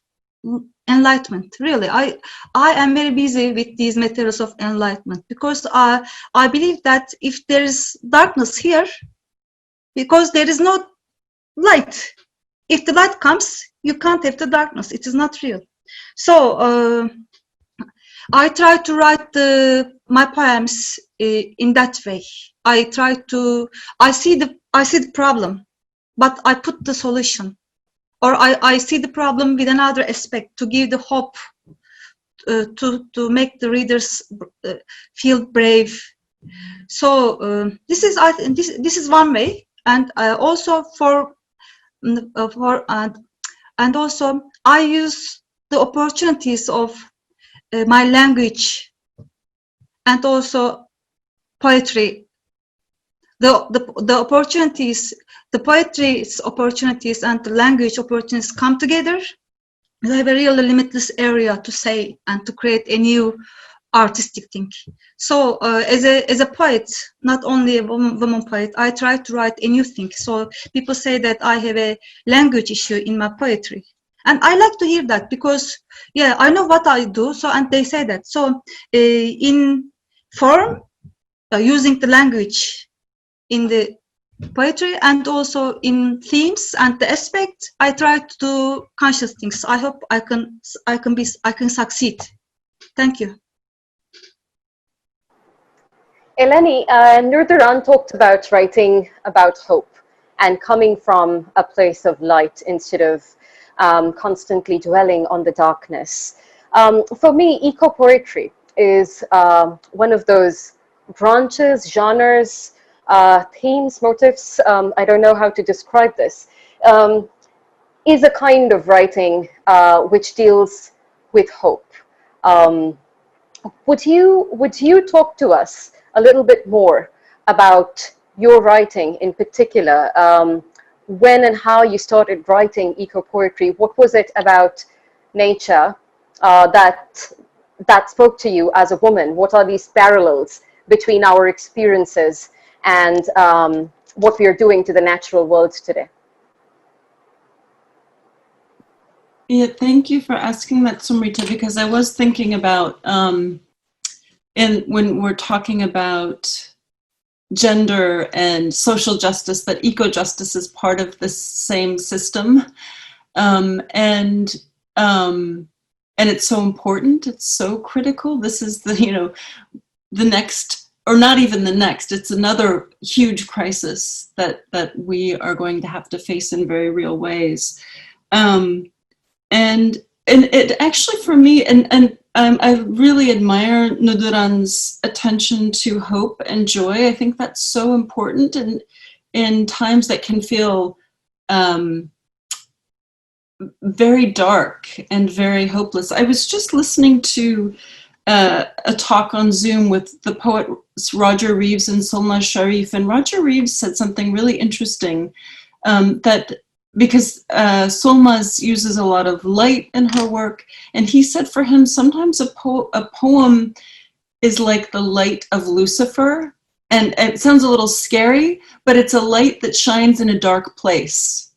enlightenment. Really, I am very busy with these materials of enlightenment, because I believe that if there is darkness here, because there is no light, if the light comes, you can't have the darkness. It is not real. So I try to write my poems in that way. I see the problem, but I put the solution, or I see the problem with another aspect, to give the hope, to make the readers feel brave. So this is one way, and also and also I use the opportunities of my language, and also poetry. The opportunities, the poetry's opportunities and the language opportunities come together. I have a really limitless area to say and to create a new artistic thing. So as a poet, not only a woman poet, I try to write a new thing. So people say that I have a language issue in my poetry, and I like to hear that, because yeah, I know what I do. So, and they say that. So in form, using the language in the poetry, and also in themes and the aspect, I try to do conscious things. I hope I can succeed. Thank you. Eleni, Nurduran talked about writing about hope and coming from a place of light instead of constantly dwelling on the darkness. For me, eco-poetry is one of those branches, genres, themes, motifs, I don't know how to describe this, is a kind of writing which deals with hope. Would you talk to us a little bit more about your writing in particular? When and how you started writing eco-poetry? What was it about nature that spoke to you as a woman? What are these parallels between our experiences and what we are doing to the natural world today? Yeah, thank you for asking that, Somrita, because I was thinking about, and when we're talking about gender and social justice, that eco-justice is part of this same system. And it's so important, it's so critical. This is the next, or not even the next, it's another huge crisis that we are going to have to face in very real ways. And it actually, for me, and I really admire Nurduran's attention to hope and joy. I think that's so important in times that can feel very dark and very hopeless. I was just listening to a talk on Zoom with the poets Roger Reeves and Solmaz Sharif, and Roger Reeves said something really interesting, that because Solmaz uses a lot of light in her work, and he said for him sometimes a poem is like the light of Lucifer, and it sounds a little scary, but it's a light that shines in a dark place.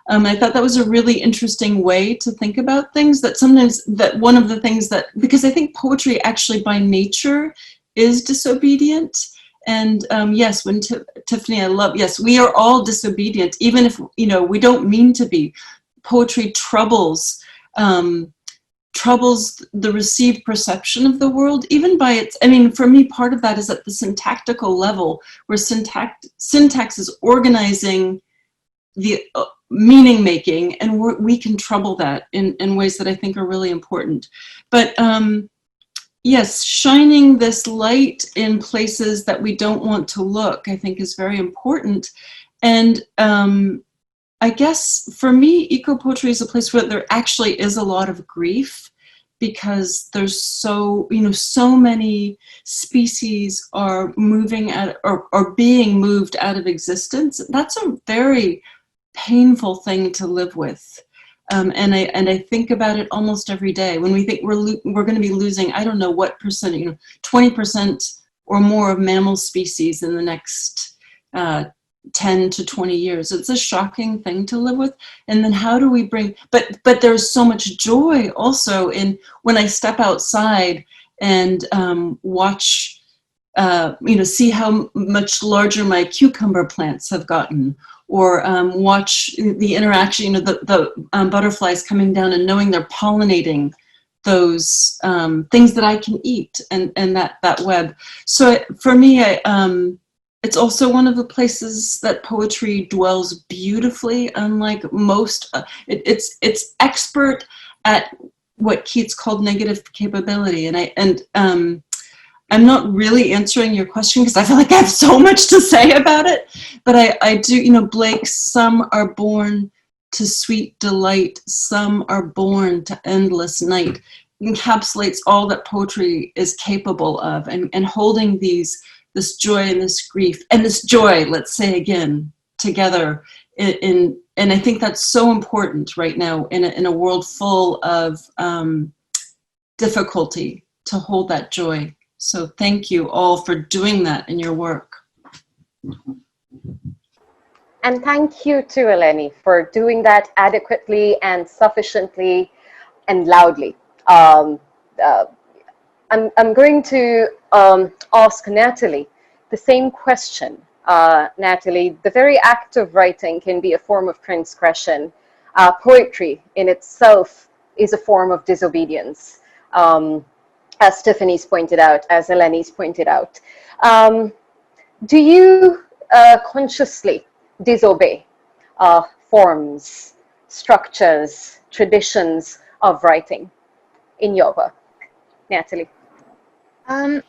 I thought that was a really interesting way to think about things, that sometimes that one of the things that, because I think poetry actually by nature is disobedient. And yes, when Tiffany, yes, we are all disobedient, even if, we don't mean to be. Poetry troubles the received perception of the world, even by its, for me, part of that is at the syntactical level, where syntax is organizing the meaning making, and we can trouble that in ways that I think are really important. But yes, shining this light in places that we don't want to look, I think, is very important. And I guess for me, eco-poetry is a place where there actually is a lot of grief, because there's so many species are moving out or being moved out of existence. That's a very painful thing to live with. And I think about it almost every day. When we think we're going to be losing, I don't know what percent, 20% or more of mammal species in the next 10 to 20 years. It's a shocking thing to live with. And then how do we bring, but there's so much joy also in when I step outside and watch, see how much larger my cucumber plants have gotten, or watch the interaction, the butterflies coming down and knowing they're pollinating those things that I can eat, and that web. So for me, it's also one of the places that poetry dwells beautifully, unlike most. It's expert at what Keats called negative capability, and I'm not really answering your question because I feel like I have so much to say about it, but I do, Blake, some are born to sweet delight, some are born to endless night, encapsulates all that poetry is capable of, and holding this joy and this grief and this joy, let's say again, together and I think that's so important right now in a world full of difficulty, to hold that joy. So thank you all for doing that in your work. And thank you to Eleni for doing that adequately and sufficiently and loudly. I'm going to ask Natalie the same question. Natalie, the very act of writing can be a form of transgression. Poetry in itself is a form of disobedience. As Tiffany's pointed out, as Eleni's pointed out. Do you consciously disobey forms, structures, traditions of writing in your work? Natalie? I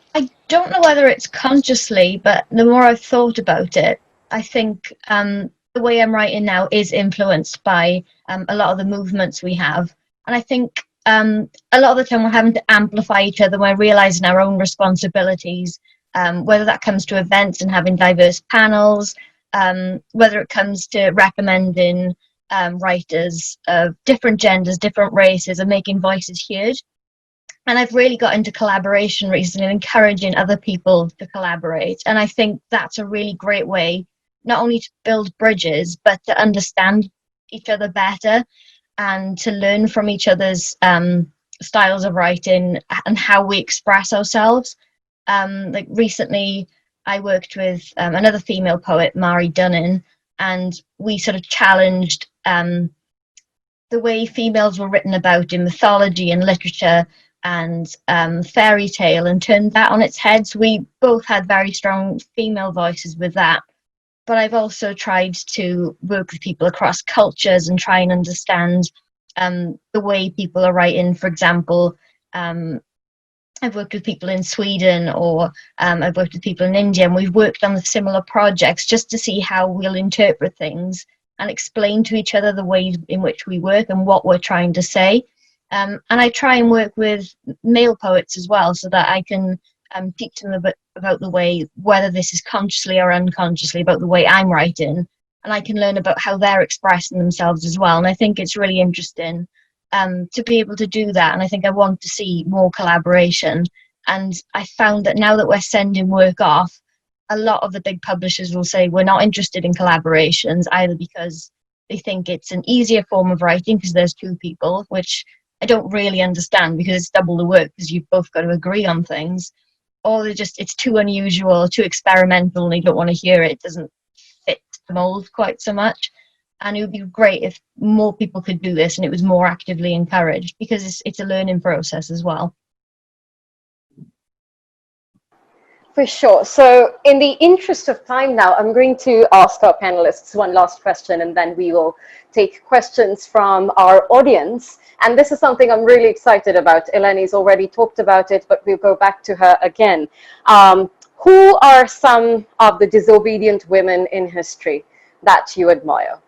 don't know whether it's consciously, but the more I've thought about it, I think the way I'm writing now is influenced by a lot of the movements we have. And I think a lot of the time we're having to amplify each other, we're realizing our own responsibilities, whether that comes to events and having diverse panels, whether it comes to recommending writers of different genders, different races, and making voices heard. And I've really got into collaboration recently, encouraging other people to collaborate. And I think that's a really great way, not only to build bridges, but to understand each other better, and to learn from each other's styles of writing and how we express ourselves. Like recently, I worked with another female poet, Mari Dunnan, and we sort of challenged the way females were written about in mythology and literature and fairy tale, and turned that on its head. So we both had very strong female voices with that. But I've also tried to work with people across cultures and try and understand the way people are writing. For example, I've worked with people in Sweden, or I've worked with people in India, and we've worked on similar projects just to see how we'll interpret things and explain to each other the ways in which we work and what we're trying to say. And I try and work with male poets as well, so that I can teach them a bit about the way, whether this is consciously or unconsciously, about the way I'm writing, and I can learn about how they're expressing themselves as well. And I think it's really interesting to be able to do that, and I think I want to see more collaboration. And I found that now that we're sending work off, a lot of the big publishers will say we're not interested in collaborations, either because they think it's an easier form of writing because there's two people, which I don't really understand, because it's double the work because you've both got to agree on things, or it's too unusual, too experimental, and they don't want to hear it. It doesn't fit the mold quite so much. And it would be great if more people could do this and it was more actively encouraged, because it's a learning process as well. For sure. So in the interest of time now, I'm going to ask our panelists one last question, and then we will take questions from our audience. And this is something I'm really excited about. Eleni's already talked about it, but we'll go back to her again. Who are some of the disobedient women in history that you admire?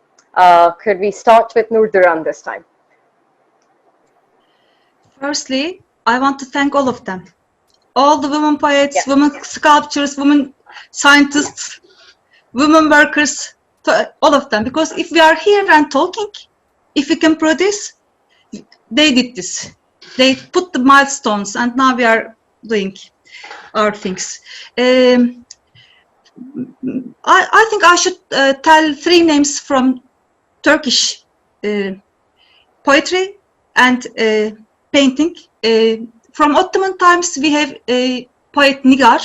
Could we start with Nurduran this time? Firstly, I want to thank all of them. All the women poets, Yes. women sculptors, women scientists, women workers, to all of them, because if we are here and talking, if we can produce, they did this. They put the milestones, and now we are doing our things. I think I should tell 3 names from Turkish poetry and painting. From Ottoman times, we have a poet Nigar.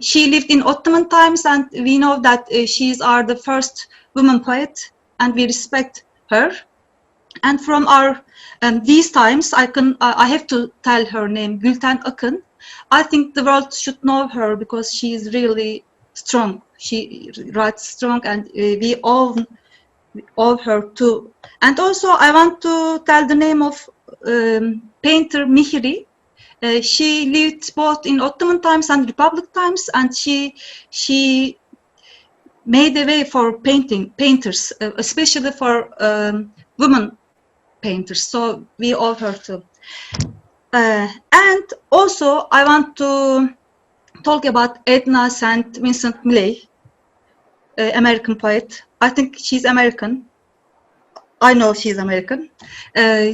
She lived in Ottoman times, and we know that she is the first woman poet, and we respect her. And from our these times, I have to tell her name, Gülten Akın. I think the world should know her because she is really strong. She writes strong, and we all owe her too. And also, I want to tell the name of painter Mihri. She lived both in Ottoman times and Republic times, and she made a way for painters, especially for women painters. So we owe her too. And also, I want to talk about Edna St. Vincent Millay, American poet. I think she's American. I know she's American.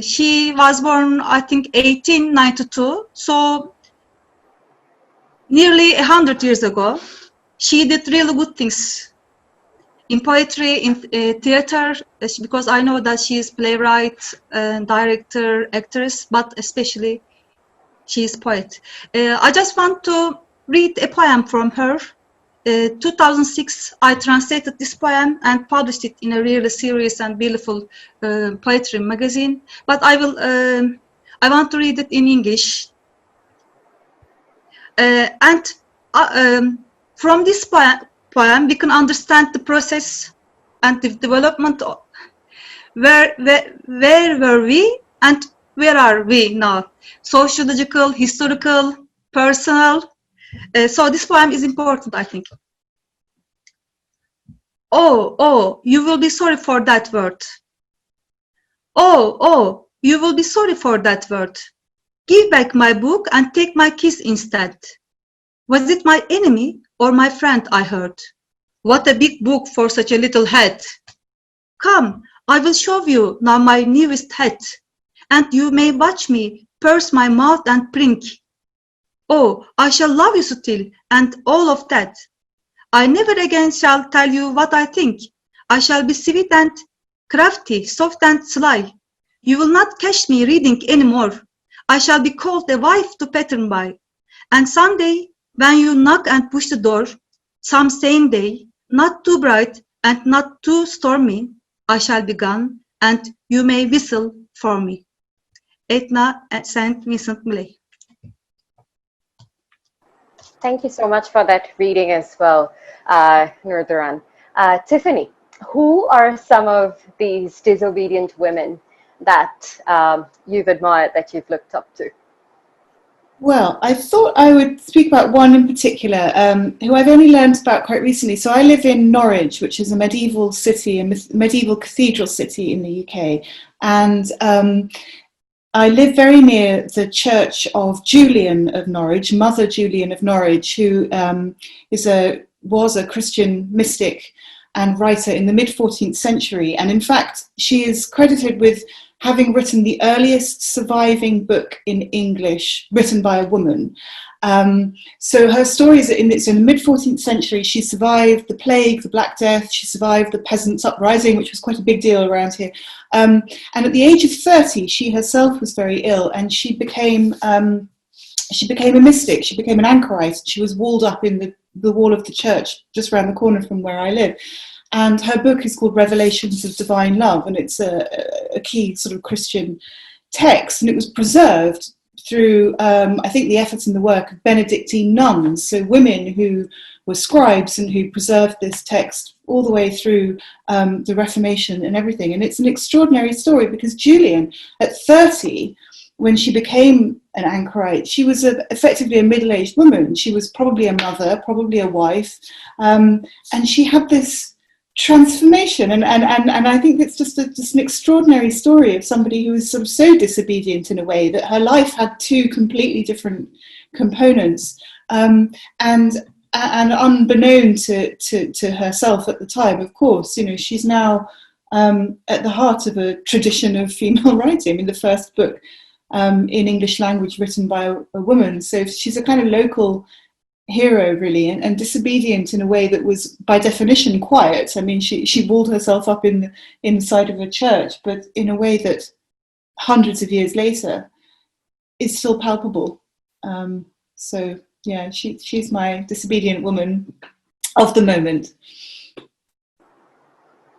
She was born, I think, 1892. So nearly 100 years ago. She did really good things in poetry, in theater, because I know that she is playwright, director, actress, but especially she is poet. I just want to read a poem from her. 2006, I translated this poem and published it in a really serious and beautiful poetry magazine. But I want to read it in English. From this poem, we can understand the process and the development of where were we and where are we now? Sociological, historical, personal. So this poem is important, I think. Oh, you will be sorry for that word. Oh, you will be sorry for that word. Give back my book and take my kiss instead. Was it my enemy or my friend I heard? What a big book for such a little head. Come, I will show you now my newest hat, and you may watch me purse my mouth and prink. Oh, I shall love you still, and all of that. I never again shall tell you what I think. I shall be sweet and crafty, soft and sly. You will not catch me reading anymore. I shall be called a wife to pattern by. And someday, when you knock and push the door, some sane day, not too bright and not too stormy, I shall be gone, and you may whistle for me. Edna St. Vincent Millay. Thank you so much for that reading as well, Nurduran. Tiffany, who are some of these disobedient women that you've admired, that you've looked up to? Well, I thought I would speak about one in particular, who I've only learned about quite recently. So I live in Norwich, which is a medieval city, a medieval cathedral city in the UK. And I live very near the church of Julian of Norwich, Mother Julian of Norwich, who was a Christian mystic and writer in the mid-14th century. And in fact, she is credited with having written the earliest surviving book in English written by a woman. So her story is in the mid-14th century. She survived the plague, the Black Death. She survived the peasants' uprising, which was quite a big deal around here. And at the age of 30, she herself was very ill, and she became a mystic. She became an anchorite. She was walled up in the wall of the church just around the corner from where I live. And her book is called Revelations of Divine Love, and it's a key sort of Christian text, and it was preserved through, I think, the efforts and the work of Benedictine nuns, so women who were scribes and who preserved this text all the way through the Reformation and everything. And it's an extraordinary story because Julian, at 30, when she became an anchorite, she was effectively a middle-aged woman. She was probably a mother, probably a wife, and she had this transformation, and I think it's just an extraordinary story of somebody who was sort of so disobedient in a way that her life had two completely different components. And and unbeknown to herself at the time, of course, she's now at the heart of a tradition of female writing. I mean, the first book in English language written by a woman. So she's a kind of local hero, really, and disobedient in a way that was, by definition, quiet. I mean, she walled herself up inside of a church, but in a way that hundreds of years later is still palpable. So yeah, she's my disobedient woman of the moment.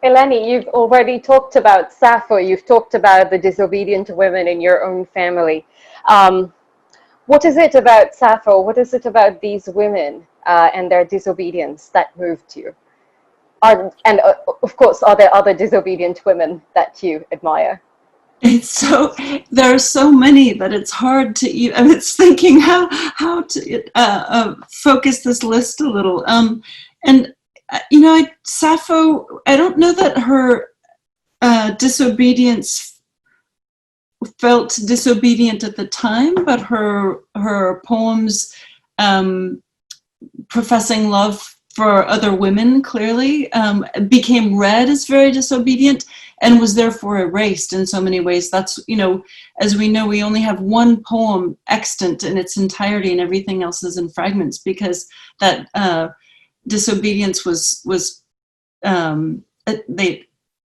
Eleni, you've already talked about Sappho. You've talked about the disobedient women in your own family. What is it about Sappho? What is it about these women and their disobedience that moved you? Of course, are there other disobedient women that you admire? There are so many that it's hard to even. I was thinking how to focus this list a little. Sappho, I don't know that her disobedience felt disobedient at the time, but her poems professing love for other women clearly became read as very disobedient and was therefore erased in so many ways. That's, as we know, we only have one poem extant in its entirety and everything else is in fragments, because that disobedience was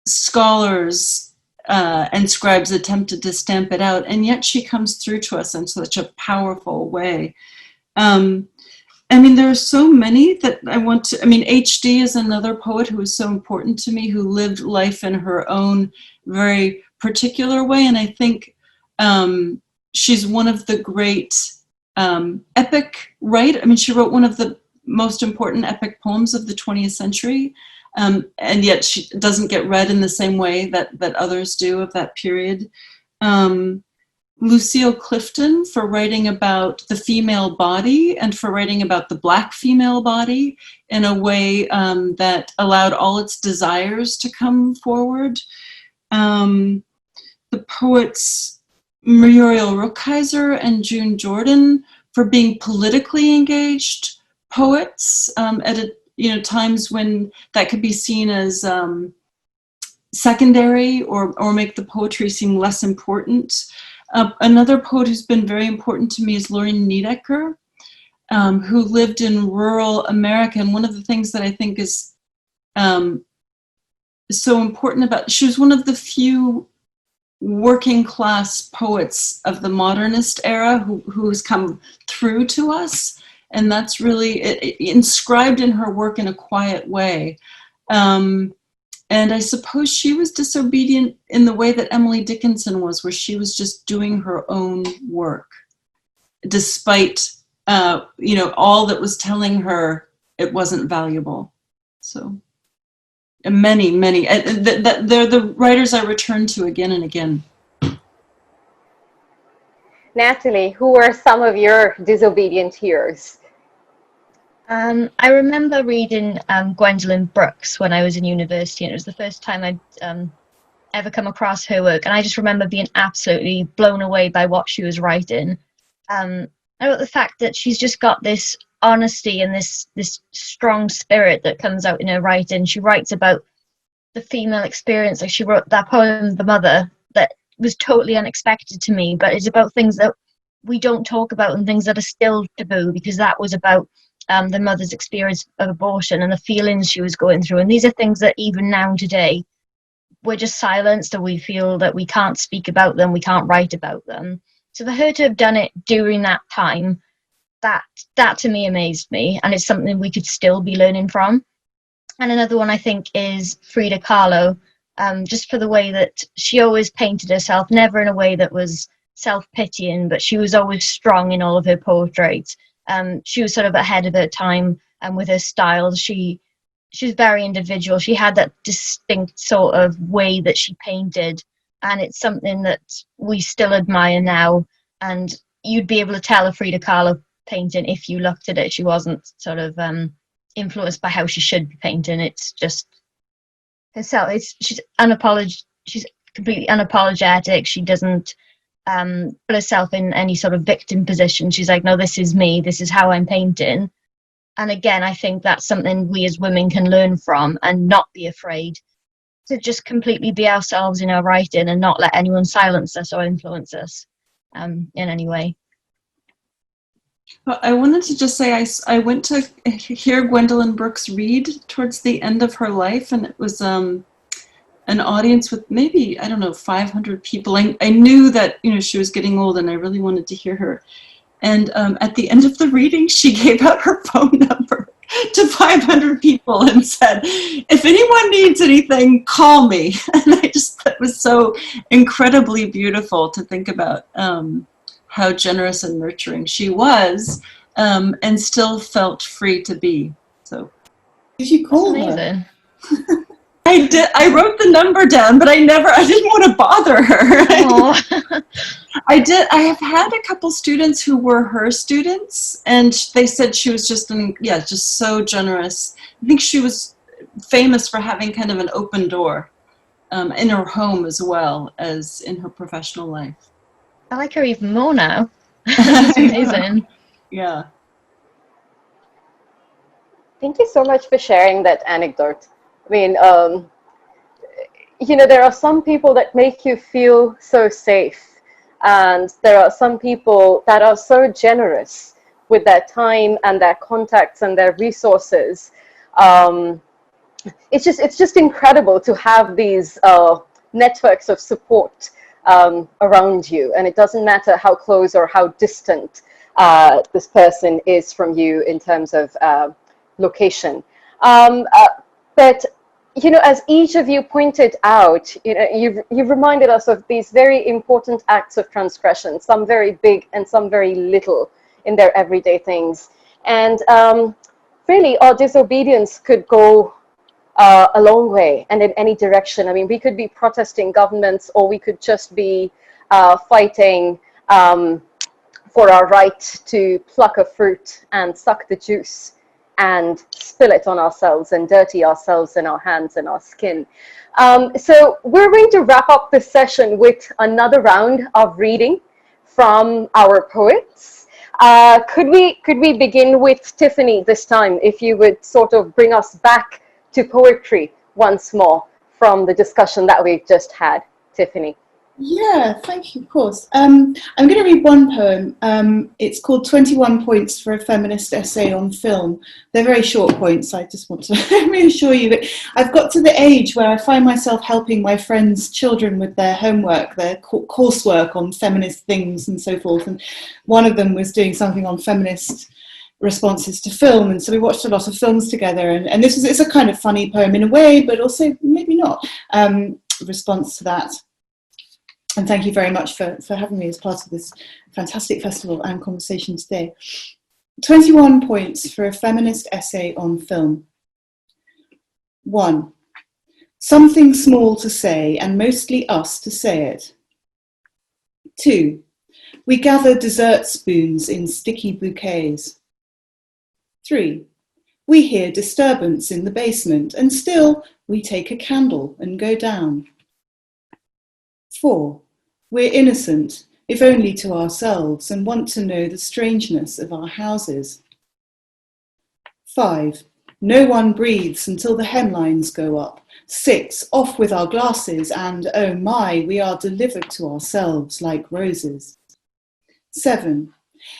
scholars and scribes attempted to stamp it out, and yet she comes through to us in such a powerful way. There are so many that I want to. HD is another poet who is so important to me, who lived life in her own very particular way, and I think she's one of the great epic she wrote one of the most important epic poems of the 20th century, and yet she doesn't get read in the same way that others do of that period. Lucille Clifton for writing about the female body and for writing about the Black female body in a way that allowed all its desires to come forward. The poets Muriel Rukeyser and June Jordan for being politically engaged poets at times when that could be seen as secondary or make the poetry seem less important. Another poet who's been very important to me is Lauren Niedecker, who lived in rural America. And one of the things that I think is so important about, she was one of the few working class poets of the modernist era who's come through to us. And that's really inscribed in her work in a quiet way. And I suppose she was disobedient in the way that Emily Dickinson was, where she was just doing her own work, despite all that was telling her it wasn't valuable. So many. They're the writers I return to again and again. Natalie, who are some of your disobedient heroes? I remember reading Gwendolyn Brooks when I was in university, and it was the first time I'd ever come across her work, and I just remember being absolutely blown away by what she was writing. About the fact that she's just got this honesty and this strong spirit that comes out in her writing. She writes about the female experience, like she wrote that poem, The Mother, that was totally unexpected to me, but it's about things that we don't talk about and things that are still taboo, because that was about the mother's experience of abortion and the feelings she was going through. And these are things that even now today, we're just silenced, or we feel that we can't speak about them, we can't write about them. So for her to have done it during that time, that to me amazed me, and it's something we could still be learning from. And another one I think is Frida Kahlo, just for the way that she always painted herself, never in a way that was self-pitying, but she was always strong in all of her portraits. She was sort of ahead of her time, and with her style, she was very individual. She had that distinct sort of way that she painted, and it's something that we still admire now. And you'd be able to tell a Frida Kahlo painting if you looked at it. She wasn't sort of influenced by how she should be painting. It's just herself. She's completely unapologetic. She doesn't put herself in any sort of victim position. She's like, no, this is me, this is how I'm painting. And again, I think that's something we as women can learn from, and not be afraid to just completely be ourselves in our writing and not let anyone silence us or influence us in any way. Well, I wanted to just say I went to hear Gwendolyn Brooks read towards the end of her life, and it was an audience with maybe, I don't know, 500 people. I knew that, you know, she was getting old, and I really wanted to hear her. And at the end of the reading, she gave out her phone number to 500 people and said, if anyone needs anything, call me. And I just, that was so incredibly beautiful to think about how generous and nurturing she was, and still felt free to be. So, did you call her? Amazing. I did. I wrote the number down, but I didn't want to bother her. I did. I have had a couple students who were her students, and they said she was just so generous. I think she was famous for having kind of an open door in her home as well as in her professional life. I like her even more now. That's amazing. Yeah. Thank you so much for sharing that anecdote. I mean, you know, there are some people that make you feel so safe, and there are some people that are so generous with their time and their contacts and their resources. It's just incredible to have these networks of support around you, and it doesn't matter how close or how distant this person is from you in terms of location. But you know, as each of you pointed out, you know, you've reminded us of these very important acts of transgression, some very big and some very little in their everyday things. And really, our disobedience could go a long way and in any direction. I mean, we could be protesting governments, or we could just be fighting for our right to pluck a fruit and suck the juice and spill it on ourselves and dirty ourselves and our hands and our skin. So we're going to wrap up this session with another round of reading from our poets. Could we begin with Tiffany this time, if you would sort of bring us back to poetry once more from the discussion that we've just had, Tiffany? Yeah, thank you, of course. I'm going to read one poem. It's called 21 Points for a Feminist Essay on Film. They're very short points. I just want to reassure you that I've got to the age where I find myself helping my friends' children with their homework, their coursework on feminist things and so forth. And one of them was doing something on feminist responses to film, and so we watched a lot of films together. And it's a kind of funny poem in a way, but also maybe not, response to that. And thank you very much for having me as part of this fantastic festival and conversation today. 21 points for a feminist essay on film. 1. Something small to say, and mostly us to say it. 2. We gather dessert spoons in sticky bouquets. 3. We hear disturbance in the basement, and still we take a candle and go down. 4. We're innocent, if only to ourselves, and want to know the strangeness of our houses. 5. No one breathes until the hemlines go up. 6. Off with our glasses, and oh my, we are delivered to ourselves like roses. 7.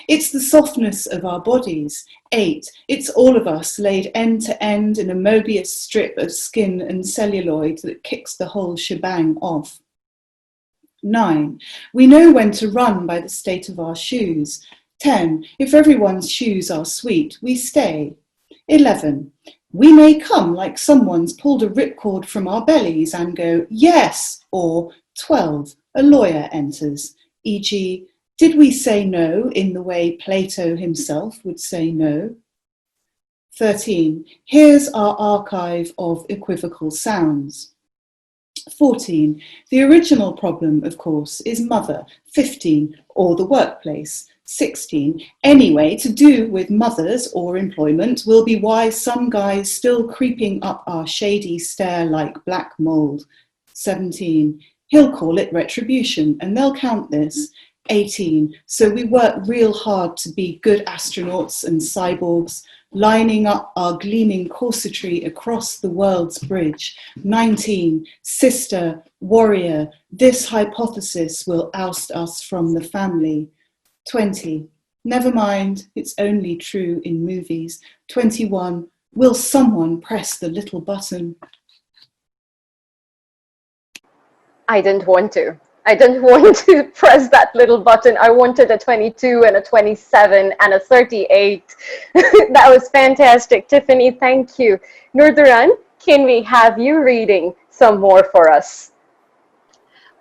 It's the softness of our bodies. 8. It's all of us laid end to end in a Mobius strip of skin and celluloid that kicks the whole shebang off. 9. We know when to run by the state of our shoes. 10. If everyone's shoes are sweet, we stay. 11. We may come like someone's pulled a ripcord from our bellies and go, yes, or 12. A lawyer enters, e.g., did we say no in the way Plato himself would say no? 13. Here's our archive of equivocal sounds. 14. The original problem, of course, is mother. 15. Or the workplace. 16. Anyway, to do with mothers or employment will be why some guy's still creeping up our shady stair like black mould. 17. He'll call it retribution, and they'll count this. 18. So we work real hard to be good astronauts and cyborgs, lining up our gleaming corsetry across the world's bridge. 19, sister, warrior, this hypothesis will oust us from the family. 20, never mind, it's only true in movies. 21, will someone press the little button? I didn't want to. I didn't want to press that little button. I wanted a 22 and a 27 and a 38. That was fantastic. Tiffany, thank you. Nurduran, can we have you reading some more for us?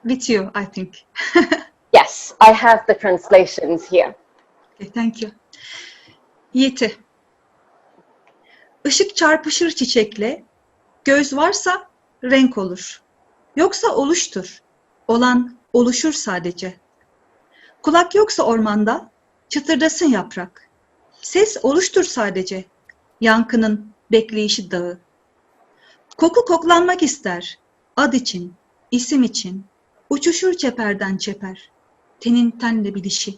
With you, I think. Yes, I have the translations here. Okay, thank you. Yiğiti. Işık çarpışır çiçekle, göz varsa renk olur. Yoksa oluştur, olan oluşur sadece. Kulak yoksa ormanda, çıtırdasın yaprak. Ses oluştur sadece, yankının bekleyişi dağı. Koku koklanmak ister, ad için, isim için. Uçuşur çeperden çeper, tenin tenle bilişi.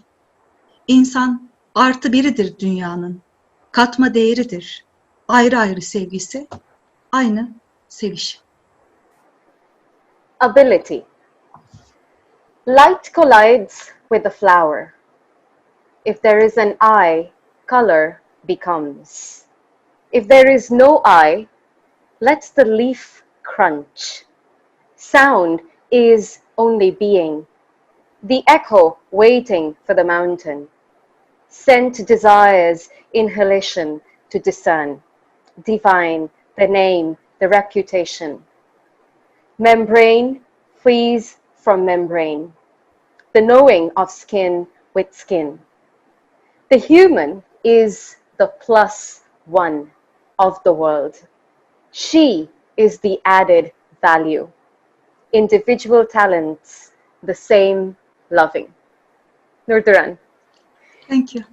İnsan artı biridir dünyanın, katma değeridir. Ayrı ayrı sevgisi, aynı seviş. Ability. Light collides with the flower. If there is an eye, color becomes. If there is no eye, let the leaf crunch. Sound is only being, the echo waiting for the mountain. Scent desires inhalation to discern, divine, the name, the reputation. Membrane frees from membrane, the knowing of skin with skin. The human is the +1 of the world. She is the added value. Individual talents, the same loving. Nurduran. Thank you.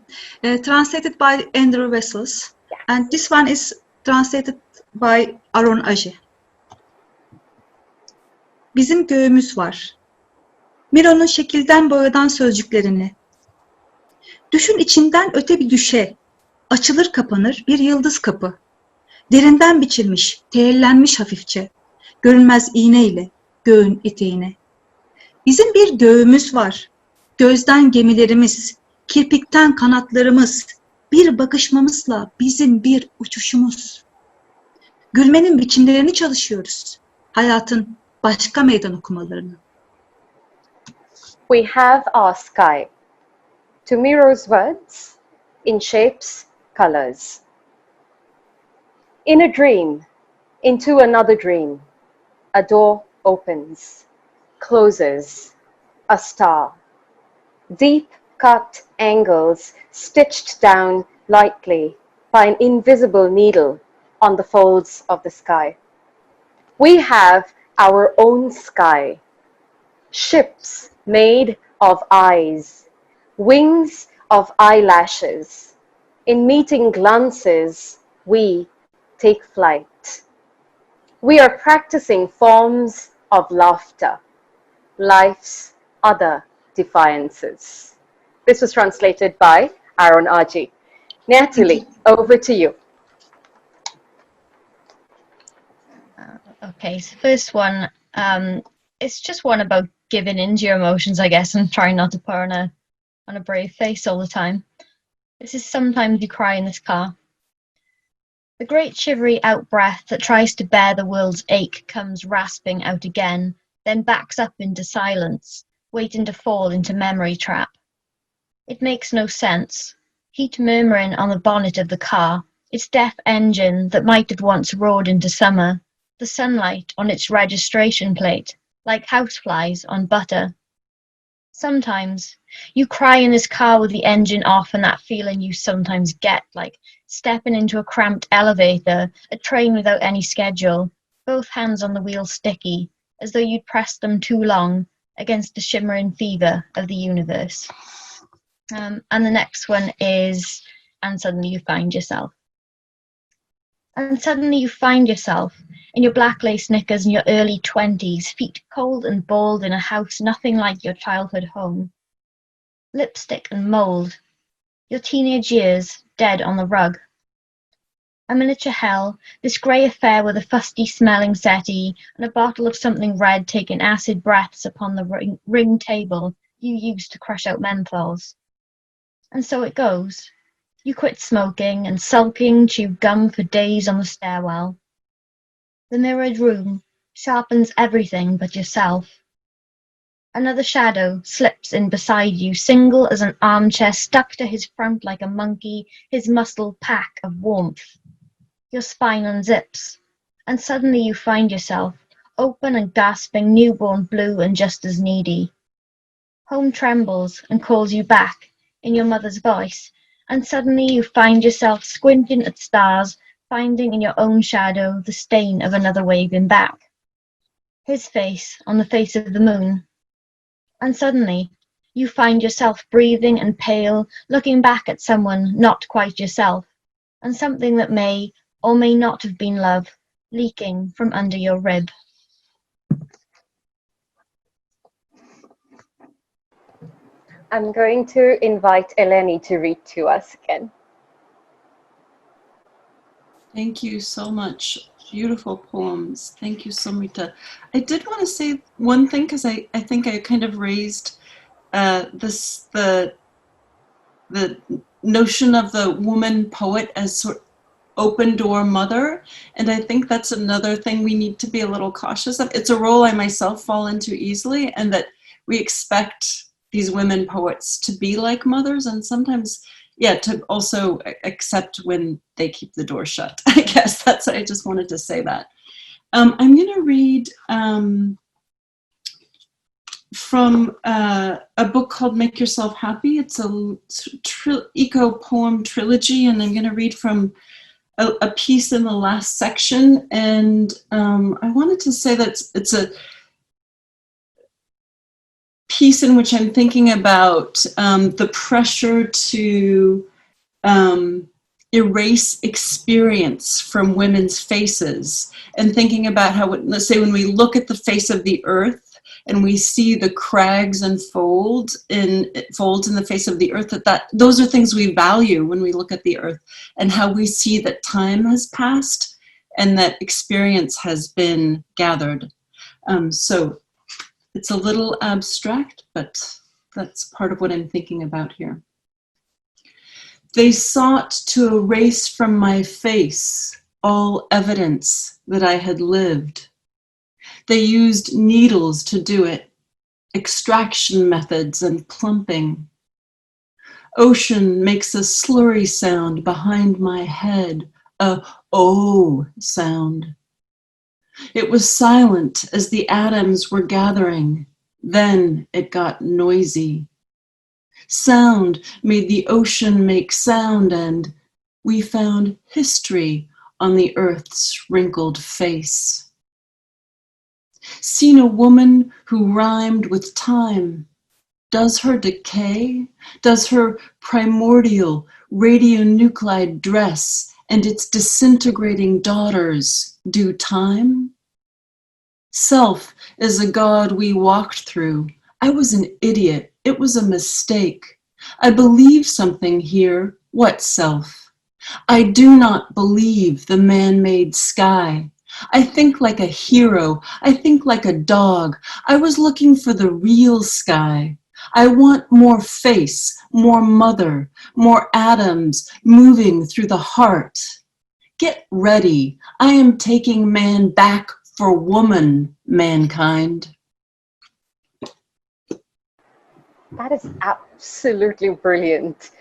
Translated by Andrew Wessels. Yes. And this one is translated by Aron Aji. Bizim göğümüz var. Miro'nun şekilden boyadan sözcüklerini. Düşün içinden öte bir düşe. Açılır kapanır bir yıldız kapı. Derinden biçilmiş, teyellenmiş hafifçe. Görünmez iğneyle göğün eteğine. Bizim bir göğümüz var. Gözden gemilerimiz, kirpikten kanatlarımız, bir bakışmamızla bizim bir uçuşumuz. Gülmenin biçimlerini çalışıyoruz. Hayatın başka meydan okumalarını. We have our sky. To Miro's words, in shapes, colors. In a dream, into another dream, a door opens, closes, a star. Deep cut angles stitched down lightly by an invisible needle on the folds of the sky. We have our own sky. Ships made of eyes, wings of eyelashes. In meeting glances, we take flight. We are practicing forms of laughter, life's other defiances. This was translated by Aron Aji. Natalie, over to you. Okay, so first one, it's just one about giving into your emotions, I guess, and trying not to put on a brave face all the time. This is sometimes you cry in this car. The great shivery out-breath that tries to bear the world's ache comes rasping out again, then backs up into silence, waiting to fall into memory trap. It makes no sense. Heat murmuring on the bonnet of the car, its deaf engine that might have once roared into summer, the sunlight on its registration plate, like houseflies on butter. Sometimes you cry in this car with the engine off, and that feeling you sometimes get, like stepping into a cramped elevator, a train without any schedule, both hands on the wheel sticky, as though you'd pressed them too long against the shimmering fever of the universe. And the next one is, and suddenly you find yourself. And suddenly you find yourself in your black lace knickers in your early 20s, feet cold and bald in a house nothing like your childhood home. Lipstick and mould, your teenage years dead on the rug. A miniature hell, this grey affair with a fusty-smelling settee and a bottle of something red taking acid breaths upon the ring table you used to crush out menthols. And so it goes. You quit smoking and sulking, chew gum for days on the stairwell. The mirrored room sharpens everything but yourself. Another shadow slips in beside you, single as an armchair stuck to his front like a monkey, his muscle pack of warmth. Your spine unzips, and suddenly you find yourself, open and gasping, newborn blue and just as needy. Home trembles and calls you back, in your mother's voice, and suddenly you find yourself squinting at stars, finding in your own shadow the stain of another waving back. His face on the face of the moon. And suddenly you find yourself breathing and pale, looking back at someone not quite yourself, and something that may or may not have been love, leaking from under your rib. I'm going to invite Eleni to read to us again. Thank you so much. Beautiful poems. Thank you, Somrita. I did want to say one thing because I think I kind of raised the notion of the woman poet as sort of open door mother, and I think that's another thing we need to be a little cautious of. It's a role I myself fall into easily, and that we expect these women poets to be like mothers, and sometimes, yeah, to also accept when they keep the door shut. I guess that's, I just wanted to say that. I'm going to read from a book called Make Yourself Happy. It's a eco poem trilogy, and I'm going to read from a piece in the last section. And I wanted to say that it's a piece in which I'm thinking about the pressure to erase experience from women's faces, and thinking about how, let's say, when we look at the face of the earth and we see the crags and folds in the face of the earth, that those are things we value when we look at the earth, and how we see that time has passed and that experience has been gathered. So it's a little abstract, but that's part of what I'm thinking about here. They sought to erase from my face all evidence that I had lived. They used needles to do it, extraction methods and plumping. Ocean makes a slurry sound behind my head, a oh sound. It was silent as the atoms were gathering. Then it got noisy. Sound made the ocean make sound, and we found history on the earth's wrinkled face. Seen a woman who rhymed with time. Does her decay? Does her primordial radionuclide dress and its disintegrating daughters do time? Self is a god we walked through. I was an idiot. It was a mistake. I believe something here. What self? I do not believe the man-made sky. I think like a hero. I think like a dog. I was looking for the real sky. I want more face, more mother, more atoms moving through the heart. Get ready. I am taking man back for woman, mankind. That is absolutely brilliant.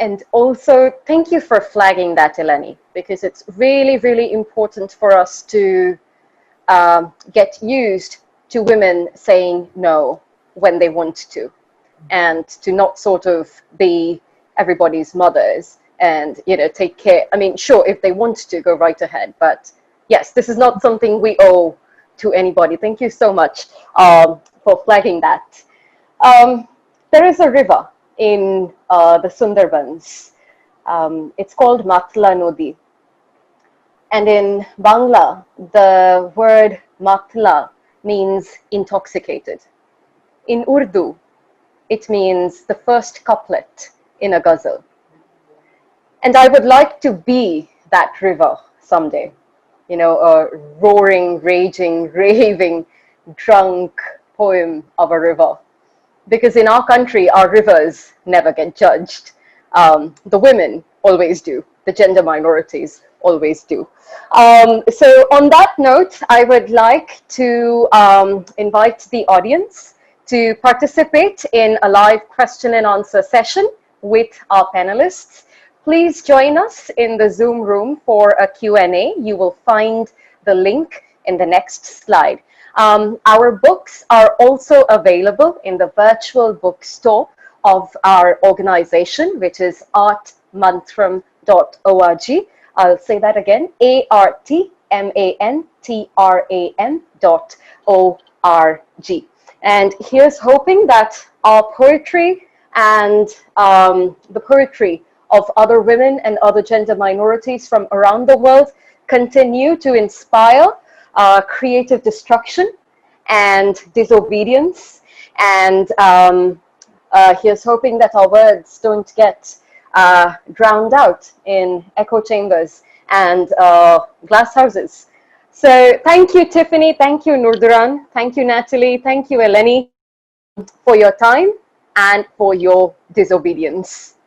And also, thank you for flagging that, Eleni, because it's really, really important for us to get used to women saying no when they want to, and to not sort of be everybody's mothers and, you know, take care. I mean, sure, if they want to, go right ahead. But yes, this is not something we owe to anybody. Thank you so much for flagging that. There is a river in the Sundarbans. It's called Matla Nodi. And in Bangla, the word Matla means intoxicated. In Urdu, it means the first couplet in a ghazal. And I would like to be that river someday. You know, a roaring, raging, raving, drunk poem of a river. Because in our country, our rivers never get judged. The women always do. The gender minorities always do. So on that note, I would like to invite the audience to participate in a live question and answer session with our panelists. Please join us in the Zoom room for a Q&A. You will find the link in the next slide. Our books are also available in the virtual bookstore of our organization, which is artmantram.org. I'll say that again, artmantram.org. And here's hoping that our poetry and the poetry of other women and other gender minorities from around the world continue to inspire creative destruction and disobedience. And here's hoping that our words don't get drowned out in echo chambers and glass houses. So thank you, Tiffany. Thank you, Nurduran. Thank you, Natalie. Thank you, Eleni, for your time and for your disobedience.